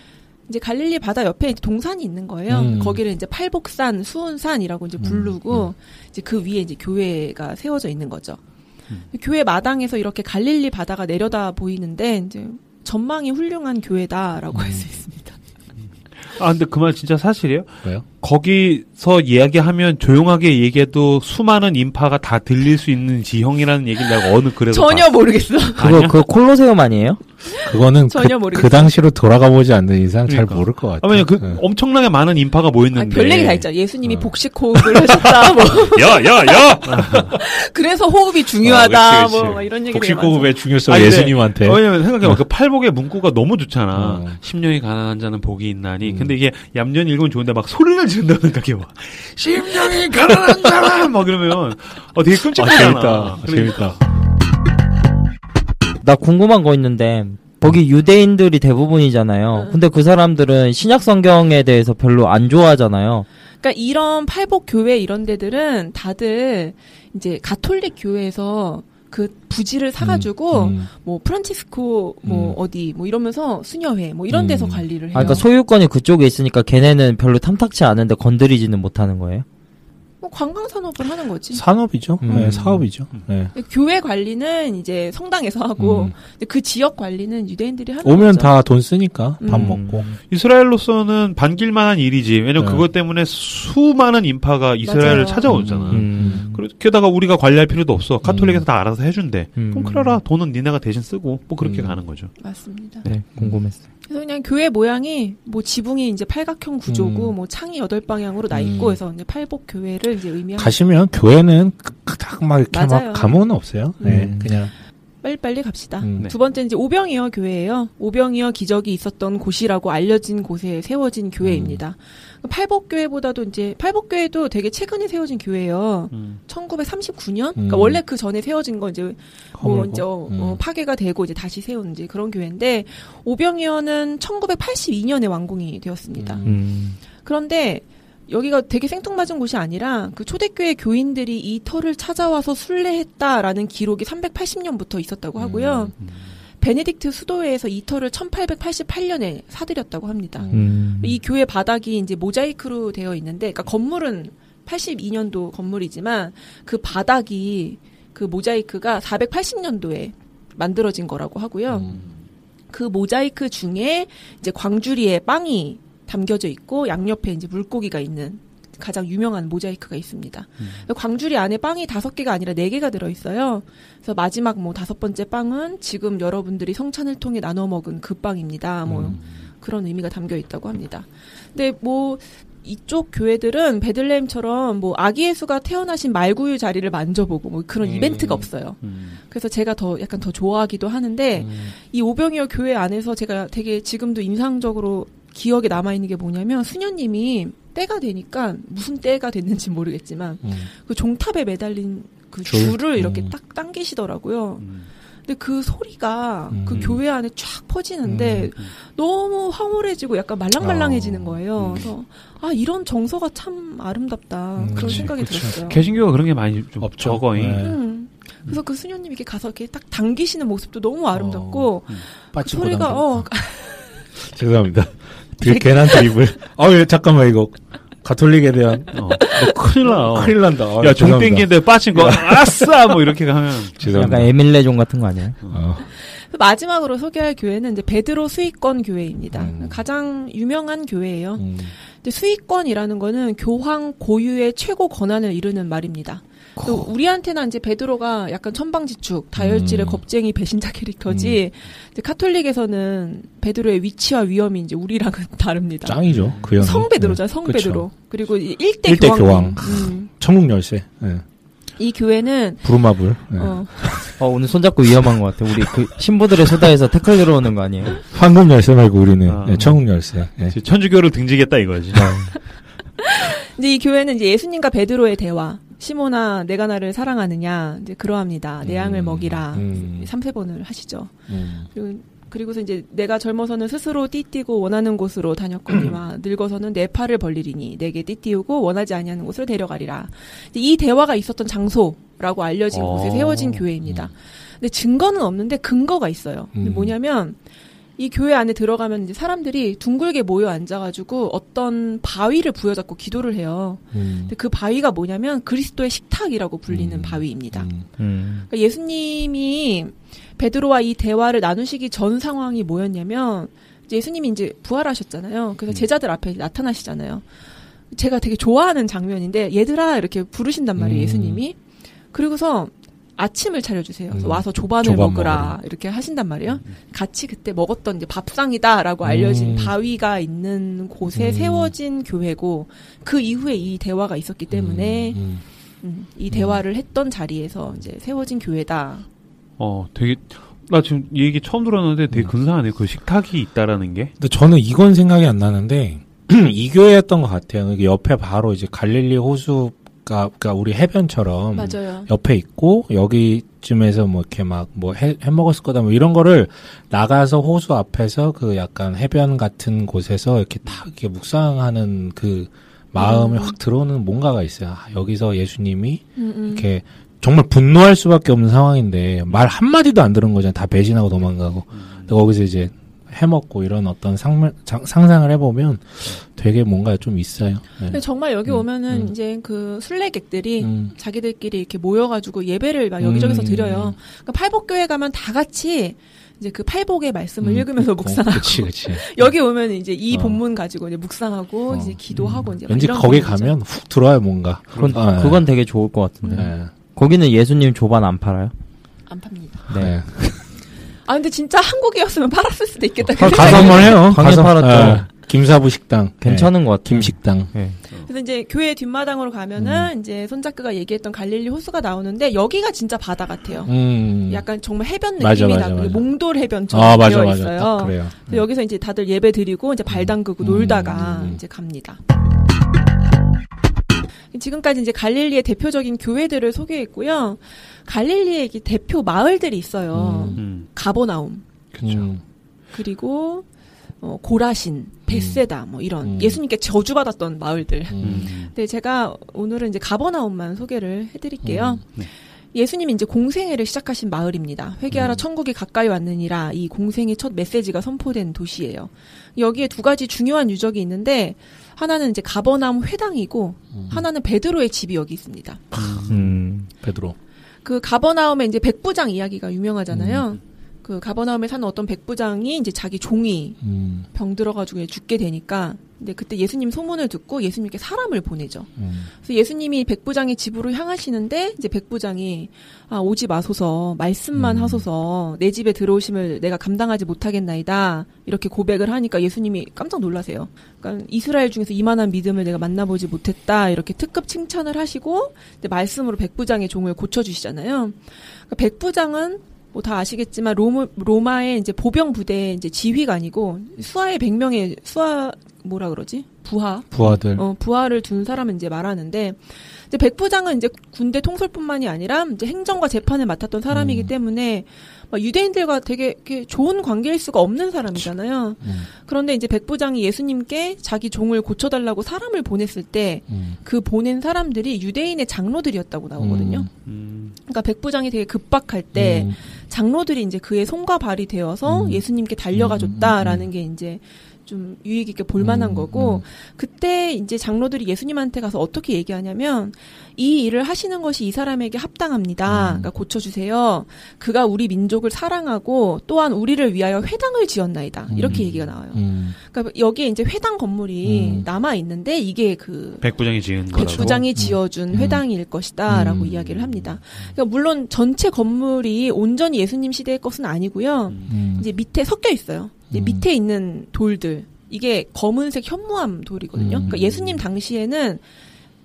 이제 갈릴리 바다 옆에 이제 동산이 있는 거예요. 거기를 이제 팔복산, 수은산이라고 이제 부르고 이제 그 위에 이제 교회가 세워져 있는 거죠. 교회 마당에서 이렇게 갈릴리 바다가 내려다 보이는데 이제 전망이 훌륭한 교회다라고 할 수 있습니다. 근데 그 말 진짜 사실이에요? 왜요? 거기서 이야기하면 조용하게 얘기해도 수많은 인파가 다 들릴 수 있는 지형이라는 얘기를 내가 어느 글에서 전혀 모르겠어. 그거 콜로세움 아니에요? 그거는 전혀 모르겠어요. 그 당시로 돌아가 보지 않는 이상 잘 모를 것 같아요. 왜냐면 엄청나게 많은 인파가 모였는데. 별 얘기 다 있잖아. 예수님이 복식 호흡을 하셨다. 뭐. 야! 그래서 호흡이 중요하다. 뭐 이런 얘기. 복식 호흡의 중요성 예수님한테. 왜냐면 생각해봐. 그 팔복의 문구가 너무 좋잖아. 심령이 가난한 자는 복이 있나니. 근데 이게 얌전히 읽으면 좋은데 막 소리를 지른다고 생각해봐. 심령이 가난한 자라! 막 이러면 되게 끔찍하잖아. 재밌다. 나 궁금한 거 있는데 거기 유대인들이 대부분이잖아요. 근데 그 사람들은 신약 성경에 대해서 별로 안 좋아하잖아요. 그러니까 이런 팔복 교회 이런 데들은 다들 이제 가톨릭 교회에서 그 부지를 사가지고 뭐 프란치스코 뭐 어디 뭐 이러면서 수녀회 뭐 이런 데서 관리를 해요. 그러니까 소유권이 그쪽에 있으니까 걔네는 별로 탐탁치 않은데 건드리지는 못하는 거예요? 뭐 관광 산업을 하는 거지. 산업이죠. 네, 사업이죠. 네. 교회 관리는 이제 성당에서 하고 그 지역 관리는 유대인들이 하는 오면 거죠. 다 돈 쓰니까 밥 먹고. 이스라엘로서는 반길만한 일이지. 왜냐면 그것 때문에 수많은 인파가 이스라엘을 맞아요. 찾아오잖아. 게다가 우리가 관리할 필요도 없어. 카톨릭에서 다 알아서 해준대. 그럼 그래라. 돈은 니네가 대신 쓰고 뭐 그렇게 가는 거죠. 맞습니다. 네, 궁금했어요. 그래서 그냥 교회 모양이 뭐 지붕이 이제 팔각형 구조고 뭐 창이 8방향으로 나 있고 해서 이제 팔복 교회를 이제 의미하는. 가시면 교회는 딱 막 이렇게 맞아요. 막 가면은 없어요. 네, 그냥 빨리빨리 갑시다. 네. 두 번째는 이제 오병이어 교회예요. 오병이어 기적이 있었던 곳이라고 알려진 곳에 세워진 교회입니다. 팔복교회보다도 이제 팔복교회도 되게 최근에 세워진 교회예요. 1939년. 그러니까 원래 그 전에 세워진 건 이제 뭐 이제 파괴가 되고 이제 다시 세운 이제 그런 교회인데 오병이어는 1982년에 완공이 되었습니다. 그런데 여기가 되게 생뚱맞은 곳이 아니라 그 초대교회 교인들이 이 터를 찾아와서 순례했다라는 기록이 380년부터 있었다고 하고요. 베네딕트 수도회에서 이 터를 1888년에 사들였다고 합니다. 이 교회 바닥이 이제 모자이크로 되어 있는데, 그러니까 건물은 82년도 건물이지만 그 바닥이 그 모자이크가 480년도에 만들어진 거라고 하고요. 그 모자이크 중에 이제 광주리에 빵이 담겨져 있고 양옆에 이제 물고기가 있는 가장 유명한 모자이크가 있습니다. 광주리 안에 빵이 5개가 아니라 4개가 들어있어요. 그래서 마지막 뭐 5번째 빵은 지금 여러분들이 성찬을 통해 나눠 먹은 그 빵입니다. 뭐 그런 의미가 담겨 있다고 합니다. 근데 뭐 이쪽 교회들은 베들레헴처럼 뭐 아기 예수가 태어나신 말구유 자리를 만져보고 뭐 그런 이벤트가 없어요. 그래서 제가 약간 더 좋아하기도 하는데 이 오병이어 교회 안에서 제가 되게 지금도 인상적으로 기억에 남아있는 게 뭐냐면 수녀님이 때가 되니까 무슨 때가 됐는지 모르겠지만 그 종탑에 매달린 그 줄을 이렇게 딱 당기시더라고요. 근데 그 소리가 그 교회 안에 쫙 퍼지는데 너무 황홀해지고 약간 말랑말랑해지는 거예요. 그래서 이런 정서가 참 아름답다. 그런 생각이 들었어요. 개신교가 그런 게 많이 좀 적어. 그래서 그 수녀님이 이렇게 가서 이렇게 딱 당기시는 모습도 너무 아름답고 그 소리가 죄송합니다. 되게 괜한 드립을. 잠깐만 이거 가톨릭에 대한 큰일 난다. 야, 종 땡기는데 빠진 거 아싸 뭐 이렇게 가면 죄송합니다. 약간 에밀레종 같은 거 아니에요? 마지막으로 소개할 교회는 이제 베드로 수익권 교회입니다. 가장 유명한 교회예요. 근데 수익권이라는 거는 교황 고유의 최고 권한을 이루는 말입니다. 또 우리한테는 이제 베드로가 약간 천방지축, 다혈질의 겁쟁이 배신자 캐릭터지, 이제 카톨릭에서는 베드로의 위치와 위험이 이제 우리랑은 다릅니다. 짱이죠. 그 형이. 성베드로죠, 네. 성베드로. 그리고 1대 교황. 천국 열쇠. 네. 이 교회는 부르마블. 네. 오늘 손잡고 위험한 것 같아. 우리 그 신부들의 소다에서 태클 들어오는 거 아니에요? 황금 열쇠 말고 우리는 네, 천국 열쇠. 네. 천주교를 등지겠다 이거지. 이제 이 교회는 이제 예수님과 베드로의 대화. 시몬아, 내가 나를 사랑하느냐. 이제 그러합니다. 내 양을 먹이라. 3-4번을 하시죠. 그리고서 이제 내가 젊어서는 스스로 띠띠고 원하는 곳으로 다녔거니와 늙어서는 내 팔을 벌리리니 내게 띠띠우고 원하지 아니하는 곳으로 데려가리라. 이 대화가 있었던 장소라고 알려진 곳에 세워진 교회입니다. 근데 증거는 없는데 근거가 있어요. 근데 뭐냐면 이 교회 안에 들어가면 이제 사람들이 둥글게 모여 앉아가지고 어떤 바위를 부여잡고 기도를 해요. 근데 그 바위가 뭐냐면 그리스도의 식탁이라고 불리는 바위입니다. 그러니까 예수님이 베드로와 이 대화를 나누시기 전 상황이 뭐였냐면 이제 예수님이 이제 부활하셨잖아요. 그래서 제자들 앞에 나타나시잖아요. 제가 되게 좋아하는 장면인데 얘들아 이렇게 부르신단 말이에요. 예수님이. 그리고서 아침을 차려주세요. 와서 조반을 먹으라 이렇게 하신단 말이에요. 같이 그때 먹었던 이제 밥상이다라고 알려진 바위가 있는 곳에 세워진 교회고 그 이후에 이 대화가 있었기 때문에 이 대화를 했던 자리에서 이제 세워진 교회다. 되게 나 지금 이 얘기 처음 들었는데 되게 근사하네. 그 식탁이 있다라는 게. 근데 저는 이건 생각이 안 나는데 이 교회였던 것 같아요. 옆에 바로 이제 갈릴리 호수 그러니까 우리 해변처럼 맞아요. 옆에 있고 여기쯤에서 뭐 이렇게 막 뭐 해 먹었을 거다 뭐 이런 거를 나가서 호수 앞에서 그 약간 해변 같은 곳에서 이렇게 다 이렇게 묵상하는 그 마음에 확 들어오는 뭔가가 있어요. 여기서 예수님이 이렇게 정말 분노할 수밖에 없는 상황인데 말 한마디도 안 들은 거잖아요. 다 배신하고 도망가고. 근데 거기서 이제 해먹고 이런 어떤 상상을 해보면 되게 뭔가 좀 있어요. 네. 근데 정말 여기 오면은 이제 그 순례객들이 자기들끼리 이렇게 모여가지고 예배를 막 여기저기서 드려요. 그러니까 팔복교회 가면 다 같이 이제 그 팔복의 말씀을 읽으면서 묵상하고. 그치. 여기 오면 이제 이 본문 가지고 이제 묵상하고 이제 기도하고 이제. 왠지 거기 가면 훅 들어와요, 뭔가. 그건 되게 좋을 것 같은데. 네. 거기는 예수님 조반 안 팔아요? 안 팝니다. 네. 아 근데 진짜 한국이었으면 팔았을 수도 있겠다. 가서 한번 해요. 가서 팔았죠. 김사부 식당. 괜찮은 것 같아요. 김식당. 네. 그래서 이제 교회 뒷마당으로 가면은 이제 손잡그가 얘기했던 갈릴리 호수가 나오는데 여기가 진짜 바다 같아요. 약간 정말 해변 느낌이 나고 몽돌 해변처럼 되어 있어요. 딱 그래요. 여기서 이제 다들 예배 드리고 이제 발 담그고 놀다가 이제 갑니다. 지금까지 이제 갈릴리의 대표적인 교회들을 소개했고요. 갈릴리의 대표 마을들이 있어요. 가버나움. 그렇죠. 그리고 고라신, 벳세다 뭐 이런 예수님께 저주받았던 마을들. 근데 제가 오늘은 이제 가버나움만 소개를 해드릴게요. 네. 예수님이 이제 공생애를 시작하신 마을입니다. 회개하라 천국이 가까이 왔느니라. 이 공생의 첫 메시지가 선포된 도시예요. 여기에 두 가지 중요한 유적이 있는데 하나는 이제 가버나움 회당이고 하나는 베드로의 집이 여기 있습니다. 베드로. 그 가버나움에 이제 백부장 이야기가 유명하잖아요. 그 가버나움에 사는 어떤 백부장이 이제 자기 종이 병 들어가지고 죽게 되니까 근데 그때 예수님 소문을 듣고 예수님께 사람을 보내죠. 그래서 예수님이 백부장의 집으로 향하시는데 이제 백부장이 오지 마소서 말씀만 하소서 내 집에 들어오심을 내가 감당하지 못하겠나이다 이렇게 고백을 하니까 예수님이 깜짝 놀라세요. 그러니까 이스라엘 중에서 이만한 믿음을 내가 만나보지 못했다 이렇게 특급 칭찬을 하시고 이제 말씀으로 백부장의 종을 고쳐주시잖아요. 그러니까 백부장은 뭐 다 아시겠지만 로마의 이제 보병 부대의 이제 지휘관이고 수하의 100명의 뭐라 그러지? 부하들. 부하를 둔 사람은 이제 말하는데 이제 백부장은 이제 군대 통솔뿐만이 아니라 이제 행정과 재판을 맡았던 사람이기 때문에 막 유대인들과 되게 이렇게 좋은 관계일 수가 없는 사람이잖아요. 그런데 이제 백부장이 예수님께 자기 종을 고쳐달라고 사람을 보냈을 때 그 보낸 사람들이 유대인의 장로들이었다고 나오거든요. 그러니까 백부장이 되게 급박할 때 장로들이 이제 그의 손과 발이 되어서 예수님께 달려가줬다라는 게 이제 좀 유익 있게 볼 만한 거고 그때 이제 장로들이 예수님한테 가서 어떻게 얘기하냐면 이 일을 하시는 것이 이 사람에게 합당합니다. 그러니까 고쳐주세요. 그가 우리 민족을 사랑하고 또한 우리를 위하여 회당을 지었나이다. 이렇게 얘기가 나와요. 그러니까 여기에 이제 회당 건물이 남아 있는데 이게 그 백부장이 지은 거라고. 백부장이 지어준 회당일 것이다라고 이야기를 합니다. 그러니까 물론 전체 건물이 온전히 예수님 시대의 것은 아니고요. 이제 밑에 섞여 있어요. 이제 밑에 있는 돌들 이게 검은색 현무암 돌이거든요. 그러니까 예수님 당시에는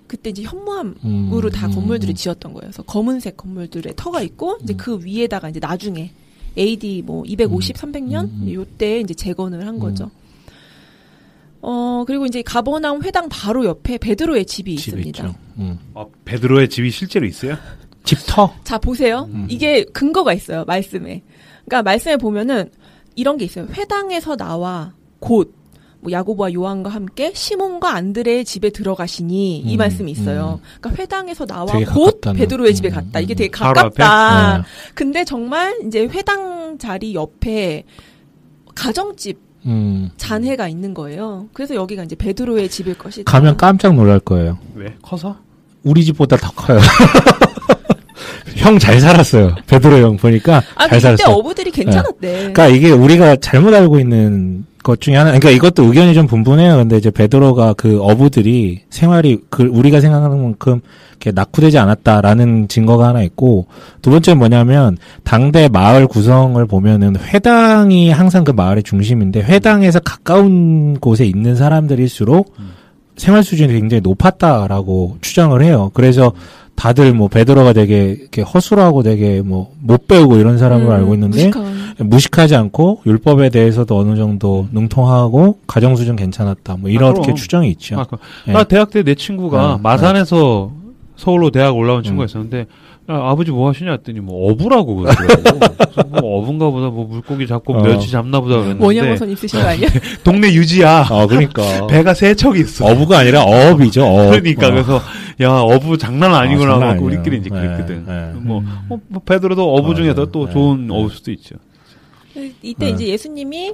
그때 이제 현무암으로 다 건물들을 지었던 거예요. 그래서 검은색 건물들에 터가 있고 이제 그 위에다가 이제 나중에 AD 뭐 250, 300년 요때 이제 재건을 한 거죠. 그리고 이제 가버나움 회당 바로 옆에 베드로의 집이 있습니다. 베드로의 집이 실제로 있어요? 집터? 자, 보세요. 이게 근거가 있어요. 말씀에. 그러니까 말씀에 보면은 이런 게 있어요. 회당에서 나와 곧 뭐 야고보와 요한과 함께 시몬과 안드레의 집에 들어가시니 이 말씀이 있어요. 그러니까 회당에서 나와 곧 베드로의 집에 갔다. 이게 되게 가깝다. 근데 정말 이제 회당 자리 옆에 가정집 잔해가 있는 거예요. 그래서 여기가 이제 베드로의 집일 것이다. 가면 깜짝 놀랄 거예요. 왜? 커서? 우리 집보다 더 커요. 형 잘 살았어요. 베드로 형 보니까 잘 살았어요. 그때 어부들이 괜찮았대. 네. 그러니까 이게 우리가 잘못 알고 있는 것 중에 하나. 그러니까 이것도 의견이 좀 분분해요. 근데 이제 베드로가 그 어부들이 생활이 우리가 생각하는 만큼 이렇게 낙후되지 않았다라는 증거가 하나 있고, 두 번째는 뭐냐면 당대 마을 구성을 보면은 회당이 항상 그 마을의 중심인데 회당에서 가까운 곳에 있는 사람들일수록 생활 수준이 굉장히 높았다라고 추정을 해요. 그래서 다들 뭐 베드로가 되게 이렇게 허술하고 되게 뭐 못 배우고 이런 사람으로 알고 있는데 무식하지 않고 율법에 대해서도 어느 정도 능통하고 가정 수준 괜찮았다. 뭐 이렇게 추정이 있죠. 나 대학 때 내 친구가 마산에서 서울로 대학 올라온 친구가 있었는데 아버지 뭐 하시냐 했더니 뭐 어부라고 그러더라고. 뭐 어부인가 보다 뭐 물고기 잡고 멸치 잡나 보다 그랬는데. 원양어선 있으신 거 아니야? 동네 유지야. 그러니까. 배가 세 척이 있어. 어부가 아니라 어업이죠. 어업. 그러니까 그래서 야 어부 장난 아니구나 하고 우리끼리 이제 그랬거든. 뭐 베드로도 어부 중에서 또 좋은 어부일 수도 있죠. 이때 이제 예수님이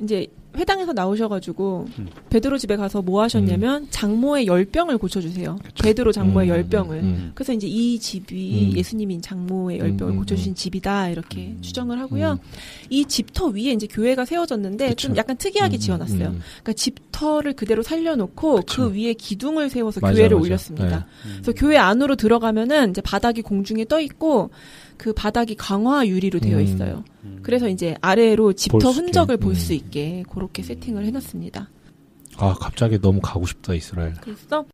이제 회당에서 나오셔가지고 베드로 집에 가서 뭐 하셨냐면 장모의 열병을 고쳐주세요. 그쵸. 베드로 장모의 열병을. 그래서 이제 이 집이 예수님이 장모의 열병을 고쳐주신 집이다 이렇게 추정을 하고요. 이 집터 위에 이제 교회가 세워졌는데 그쵸. 좀 약간 특이하게 지어놨어요. 그러니까 집터를 그대로 살려놓고 그쵸. 그 위에 기둥을 세워서 교회를 올렸습니다. 그래서 교회 안으로 들어가면은 이제 바닥이 공중에 떠 있고 그 바닥이 강화 유리로 되어 있어요. 그래서 이제 아래로 집터 흔적을 볼 수 있게 그렇게 세팅을 해놨습니다. 아 갑자기 너무 가고 싶다 이스라엘. 그랬어?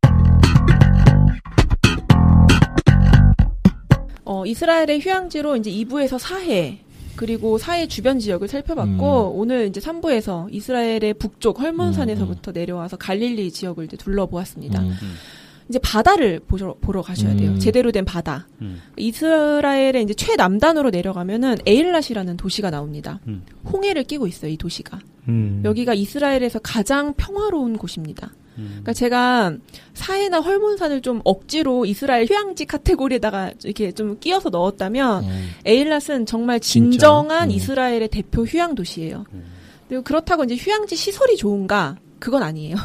이스라엘의 휴양지로 이제 2부에서 사해 그리고 사해 주변 지역을 살펴봤고 오늘 이제 3부에서 이스라엘의 북쪽 헐몬산에서부터 내려와서 갈릴리 지역을 이제 둘러보았습니다. 이제 바다를 보러 가셔야 돼요. 제대로 된 바다. 이스라엘의 이제 최남단으로 내려가면은 에일랏이라는 도시가 나옵니다. 홍해를 끼고 있어요, 이 도시가. 여기가 이스라엘에서 가장 평화로운 곳입니다. 그러니까 제가 사해나 헐몬산을 좀 억지로 이스라엘 휴양지 카테고리에다가 이렇게 좀 끼워서 넣었다면 에일랏은 정말 진정한 이스라엘의 대표 휴양 도시예요. 그리고 그렇다고 이제 휴양지 시설이 좋은가? 그건 아니에요.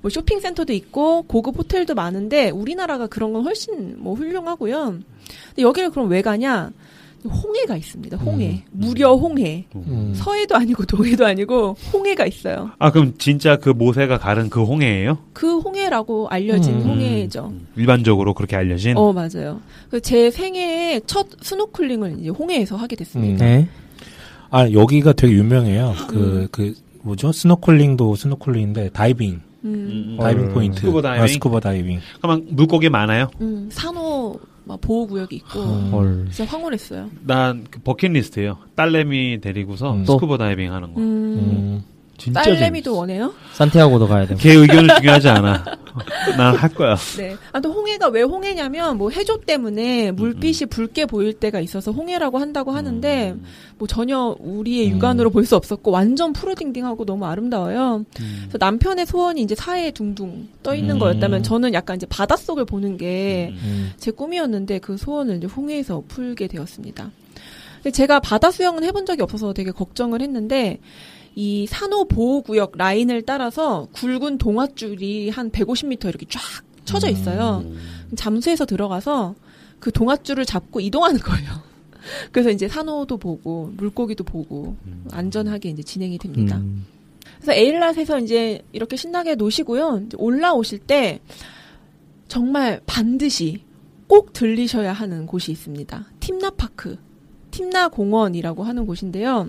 뭐 쇼핑센터도 있고 고급 호텔도 많은데 우리나라가 그런 건 훨씬 뭐 훌륭하고요. 근데 여기를 그럼 왜 가냐? 홍해가 있습니다. 홍해. 무려 홍해. 서해도 아니고 동해도 아니고 홍해가 있어요. 아 그럼 진짜 그 모세가 가른 그 홍해예요? 그 홍해라고 알려진 홍해죠. 일반적으로 그렇게 알려진? 맞아요. 제 생애에 첫 스노클링을 이제 홍해에서 하게 됐습니다. 아 여기가 되게 유명해요. 그 뭐죠? 스노클링도 스노클링인데 다이빙. 다이빙 포인트. 스쿠버 다이빙. 스쿠버 다이빙. 그러면 물고기 많아요? 산호 보호구역이 있고 진짜 황홀했어요. 난 그 버킷리스트예요. 딸내미 데리고서 스쿠버 다이빙 하는 거. 진짜 딸내미도 원해요? 산티아고도 가야 돼. 걔 의견은 중요하지 않아. 난 할 거야. 네. 또 홍해가 왜 홍해냐면 뭐 해조 때문에 물빛이 붉게 보일 때가 있어서 홍해라고 한다고 하는데 뭐 전혀 우리의 육안으로 볼 수 없었고 완전 푸르딩딩하고 너무 아름다워요. 그래서 남편의 소원이 이제 사해에 둥둥 떠 있는 거였다면 저는 약간 이제 바닷속을 보는 게 제 꿈이었는데 그 소원을 이제 홍해에서 풀게 되었습니다. 제가 바다 수영은 해본 적이 없어서 되게 걱정을 했는데 이 산호보호구역 라인을 따라서 굵은 동아줄이 한 150m 이렇게 쫙 쳐져 있어요. 잠수해서 들어가서 그 동아줄을 잡고 이동하는 거예요. 그래서 이제 산호도 보고 물고기도 보고 안전하게 이제 진행이 됩니다. 그래서 에일랏에서 이제 이렇게 신나게 노시고요. 이제 올라오실 때 정말 반드시 꼭 들리셔야 하는 곳이 있습니다. 팀나파크, 팀나공원이라고 하는 곳인데요.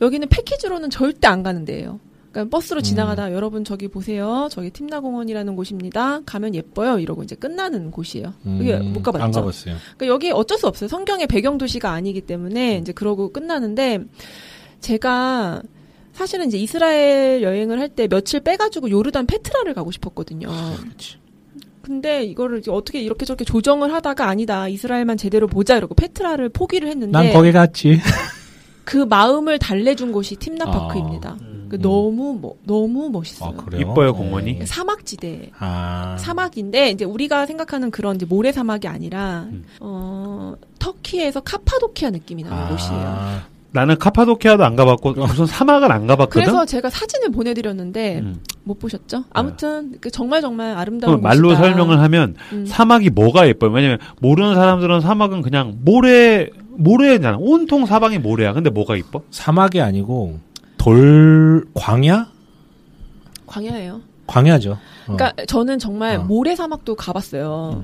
여기는 패키지로는 절대 안 가는 데예요. 그러니까 버스로 지나가다 여러분 저기 보세요. 저기 팀나공원이라는 곳입니다. 가면 예뻐요. 이러고 이제 끝나는 곳이에요. 여기 못 가봤죠? 안 가봤어요. 그러니까 여기 어쩔 수 없어요. 성경의 배경도시가 아니기 때문에 이제 그러고 끝나는데 제가 사실은 이제 이스라엘 여행을 할 때 며칠 빼가지고 요르단 페트라를 가고 싶었거든요. 그렇지. 근데 이거를 어떻게 이렇게 저렇게 조정을 하다가 아니다. 이스라엘만 제대로 보자 이러고 페트라를 포기를 했는데 난 거기 갔지. 그 마음을 달래준 곳이 팀나파크입니다. 너무 멋있어요. 아, 그래요? 이뻐요 공원이. 사막지대. 사막인데 이제 우리가 생각하는 그런 이제 모래 사막이 아니라 터키에서 카파도키아 느낌이 나는 곳이에요. 나는 카파도키아도 안 가봤고 무슨 사막을 안 가봤거든. 그래서 제가 사진을 보내드렸는데 못 보셨죠? 아무튼 정말 아름다운 말로 곳이다. 설명을 하면 사막이 뭐가 예뻐요? 왜냐면 모르는 사람들은 사막은 그냥 모래잖아. 온통 사방이 모래야. 근데 뭐가 이뻐? 사막이 아니고 광야예요. 광야죠. 그러니까 저는 정말 모래 사막도 가봤어요.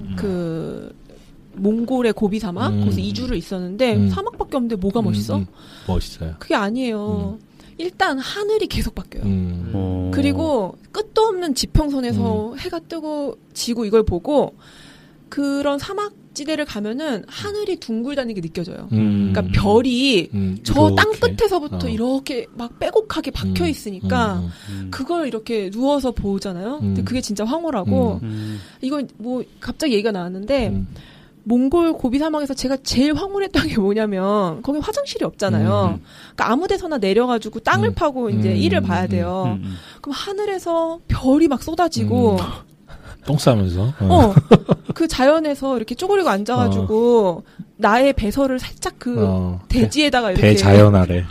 몽골의 고비 사막 거기서 2주를 있었는데 사막밖에 없는데 뭐가 멋있어? 멋있어요. 그게 아니에요. 일단 하늘이 계속 바뀌어요. 그리고 끝도 없는 지평선에서 해가 뜨고 지고 이걸 보고 그런 사막지대를 가면은 하늘이 둥글다는 게 느껴져요. 그러니까 별이 저 땅 끝에서부터 이렇게 막 빼곡하게 박혀 있으니까 그걸 이렇게 누워서 보잖아요. 근데 그게 진짜 황홀하고 이건 뭐 갑자기 얘기가 나왔는데 몽골 고비 사막에서 제가 제일 황홀했던 게 뭐냐면 거기 화장실이 없잖아요. 그러니까 아무 데서나 내려가지고 땅을 파고 이제 일을 봐야 돼요. 그럼 하늘에서 별이 막 쏟아지고 똥 싸면서 그 자연에서 이렇게 쪼그리고 앉아가지고 나의 배설을 살짝 그 대지에다가 이렇게 대자연 아래.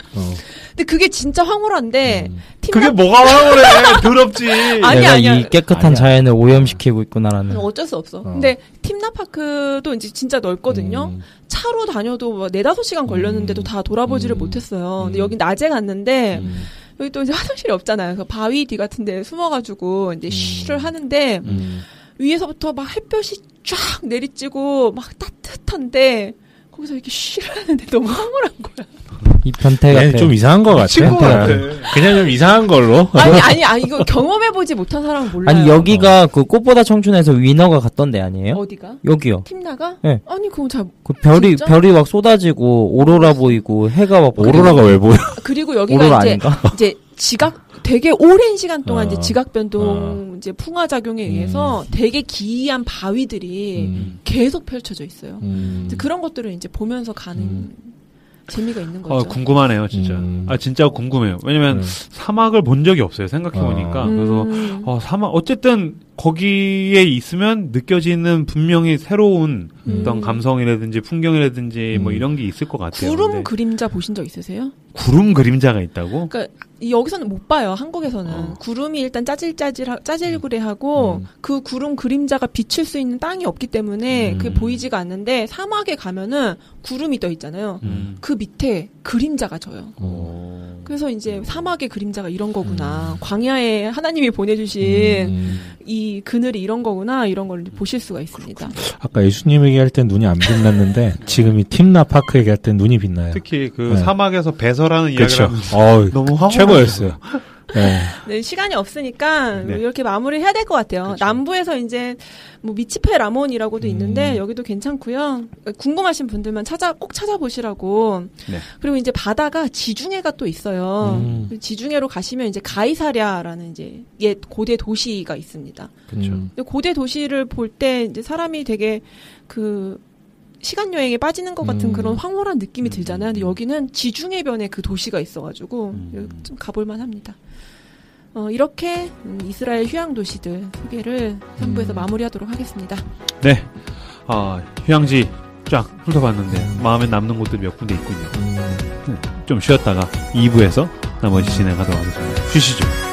근데 그게 진짜 황홀한데 그게 뭐가 황홀해? 더럽지. 내가 이 깨끗한 자연을 오염시키고 있구나라는. 어쩔 수 없어. 근데 팀나파크도 이제 진짜 넓거든요. 차로 다녀도 4-5시간 걸렸는데도 다 돌아보지를 못했어요. 근데 여기 낮에 갔는데 여기 또 이제 화장실이 없잖아요. 그래서 바위 뒤 같은 데 숨어가지고 이제 쉬를 하는데 위에서부터 막 햇볕이 쫙 내리쬐고 막 따뜻한데 거기서 이렇게 쉬를 하는데 너무 황홀한 거야. 이 변태 같아. 좀 이상한 것 같아. 그냥 좀 이상한 걸로. 아니 이거 경험해보지 못한 사람은 몰라요. 아니 여기가 그 꽃보다 청춘에서 위너가 갔던 데 아니에요? 어디가? 여기요. 팀나가? 네. 아니 그건 잘. 그 별이 막 쏟아지고 오로라 보이고 해가 막 오로라가 왜 보여? 그리고 여기가 오로라 아닌가? 이제 되게 오랜 시간 동안 이제 지각 변동 이제 풍화 작용에 의해서 되게 기이한 바위들이 계속 펼쳐져 있어요. 그런 것들을 이제 보면서 가는 재미가 있는 거죠. 궁금하네요, 진짜. 진짜 궁금해요. 왜냐면 사막을 본 적이 없어요, 생각해보니까. 그래서, 사막, 어쨌든, 거기에 있으면 느껴지는 분명히 새로운 어떤 감성이라든지 풍경이라든지 뭐 이런 게 있을 것 같아요. 구름 그림자 보신 적 있으세요? 구름 그림자가 있다고? 그러니까 여기서는 못 봐요. 한국에서는 구름이 일단 짜질구레하고 그 구름 그림자가 비칠 수 있는 땅이 없기 때문에 그게 보이지가 않는데 사막에 가면은 구름이 떠 있잖아요. 그 밑에 그림자가 져요. 그래서 이제 사막의 그림자가 이런 거구나. 광야에 하나님이 보내주신 이 그늘이 이런 거구나. 이런 걸 보실 수가 있습니다. 아까 예수님 얘기할 땐 눈이 안 빛났는데 지금 이 팀나파크 얘기할 땐 눈이 빛나요. 특히 그 사막에서 배설하는 이야기를 너무 황홀하죠. 최고였어요. 네, 시간이 없으니까 이렇게 마무리를 해야 될 것 같아요. 그쵸. 남부에서 이제 뭐 미치페 라몬이라고도 있는데 여기도 괜찮고요. 궁금하신 분들만 꼭 찾아보시라고. 네. 그리고 이제 바다가 지중해가 또 있어요. 지중해로 가시면 이제 가이사랴라는 이제 옛 고대 도시가 있습니다. 그렇죠. 고대 도시를 볼 때 이제 사람이 되게 그 시간 여행에 빠지는 것 같은 그런 황홀한 느낌이 들잖아요. 근데 여기는 지중해변에 그 도시가 있어가지고 좀 가볼만 합니다. 이렇게 이스라엘 휴양 도시들 소개를 3부에서 마무리하도록 하겠습니다. 네, 휴양지 쫙 훑어봤는데 마음에 남는 곳들이 몇 군데 있군요. 좀 쉬었다가 2부에서 나머지 진행하도록 하겠습니다. 쉬시죠.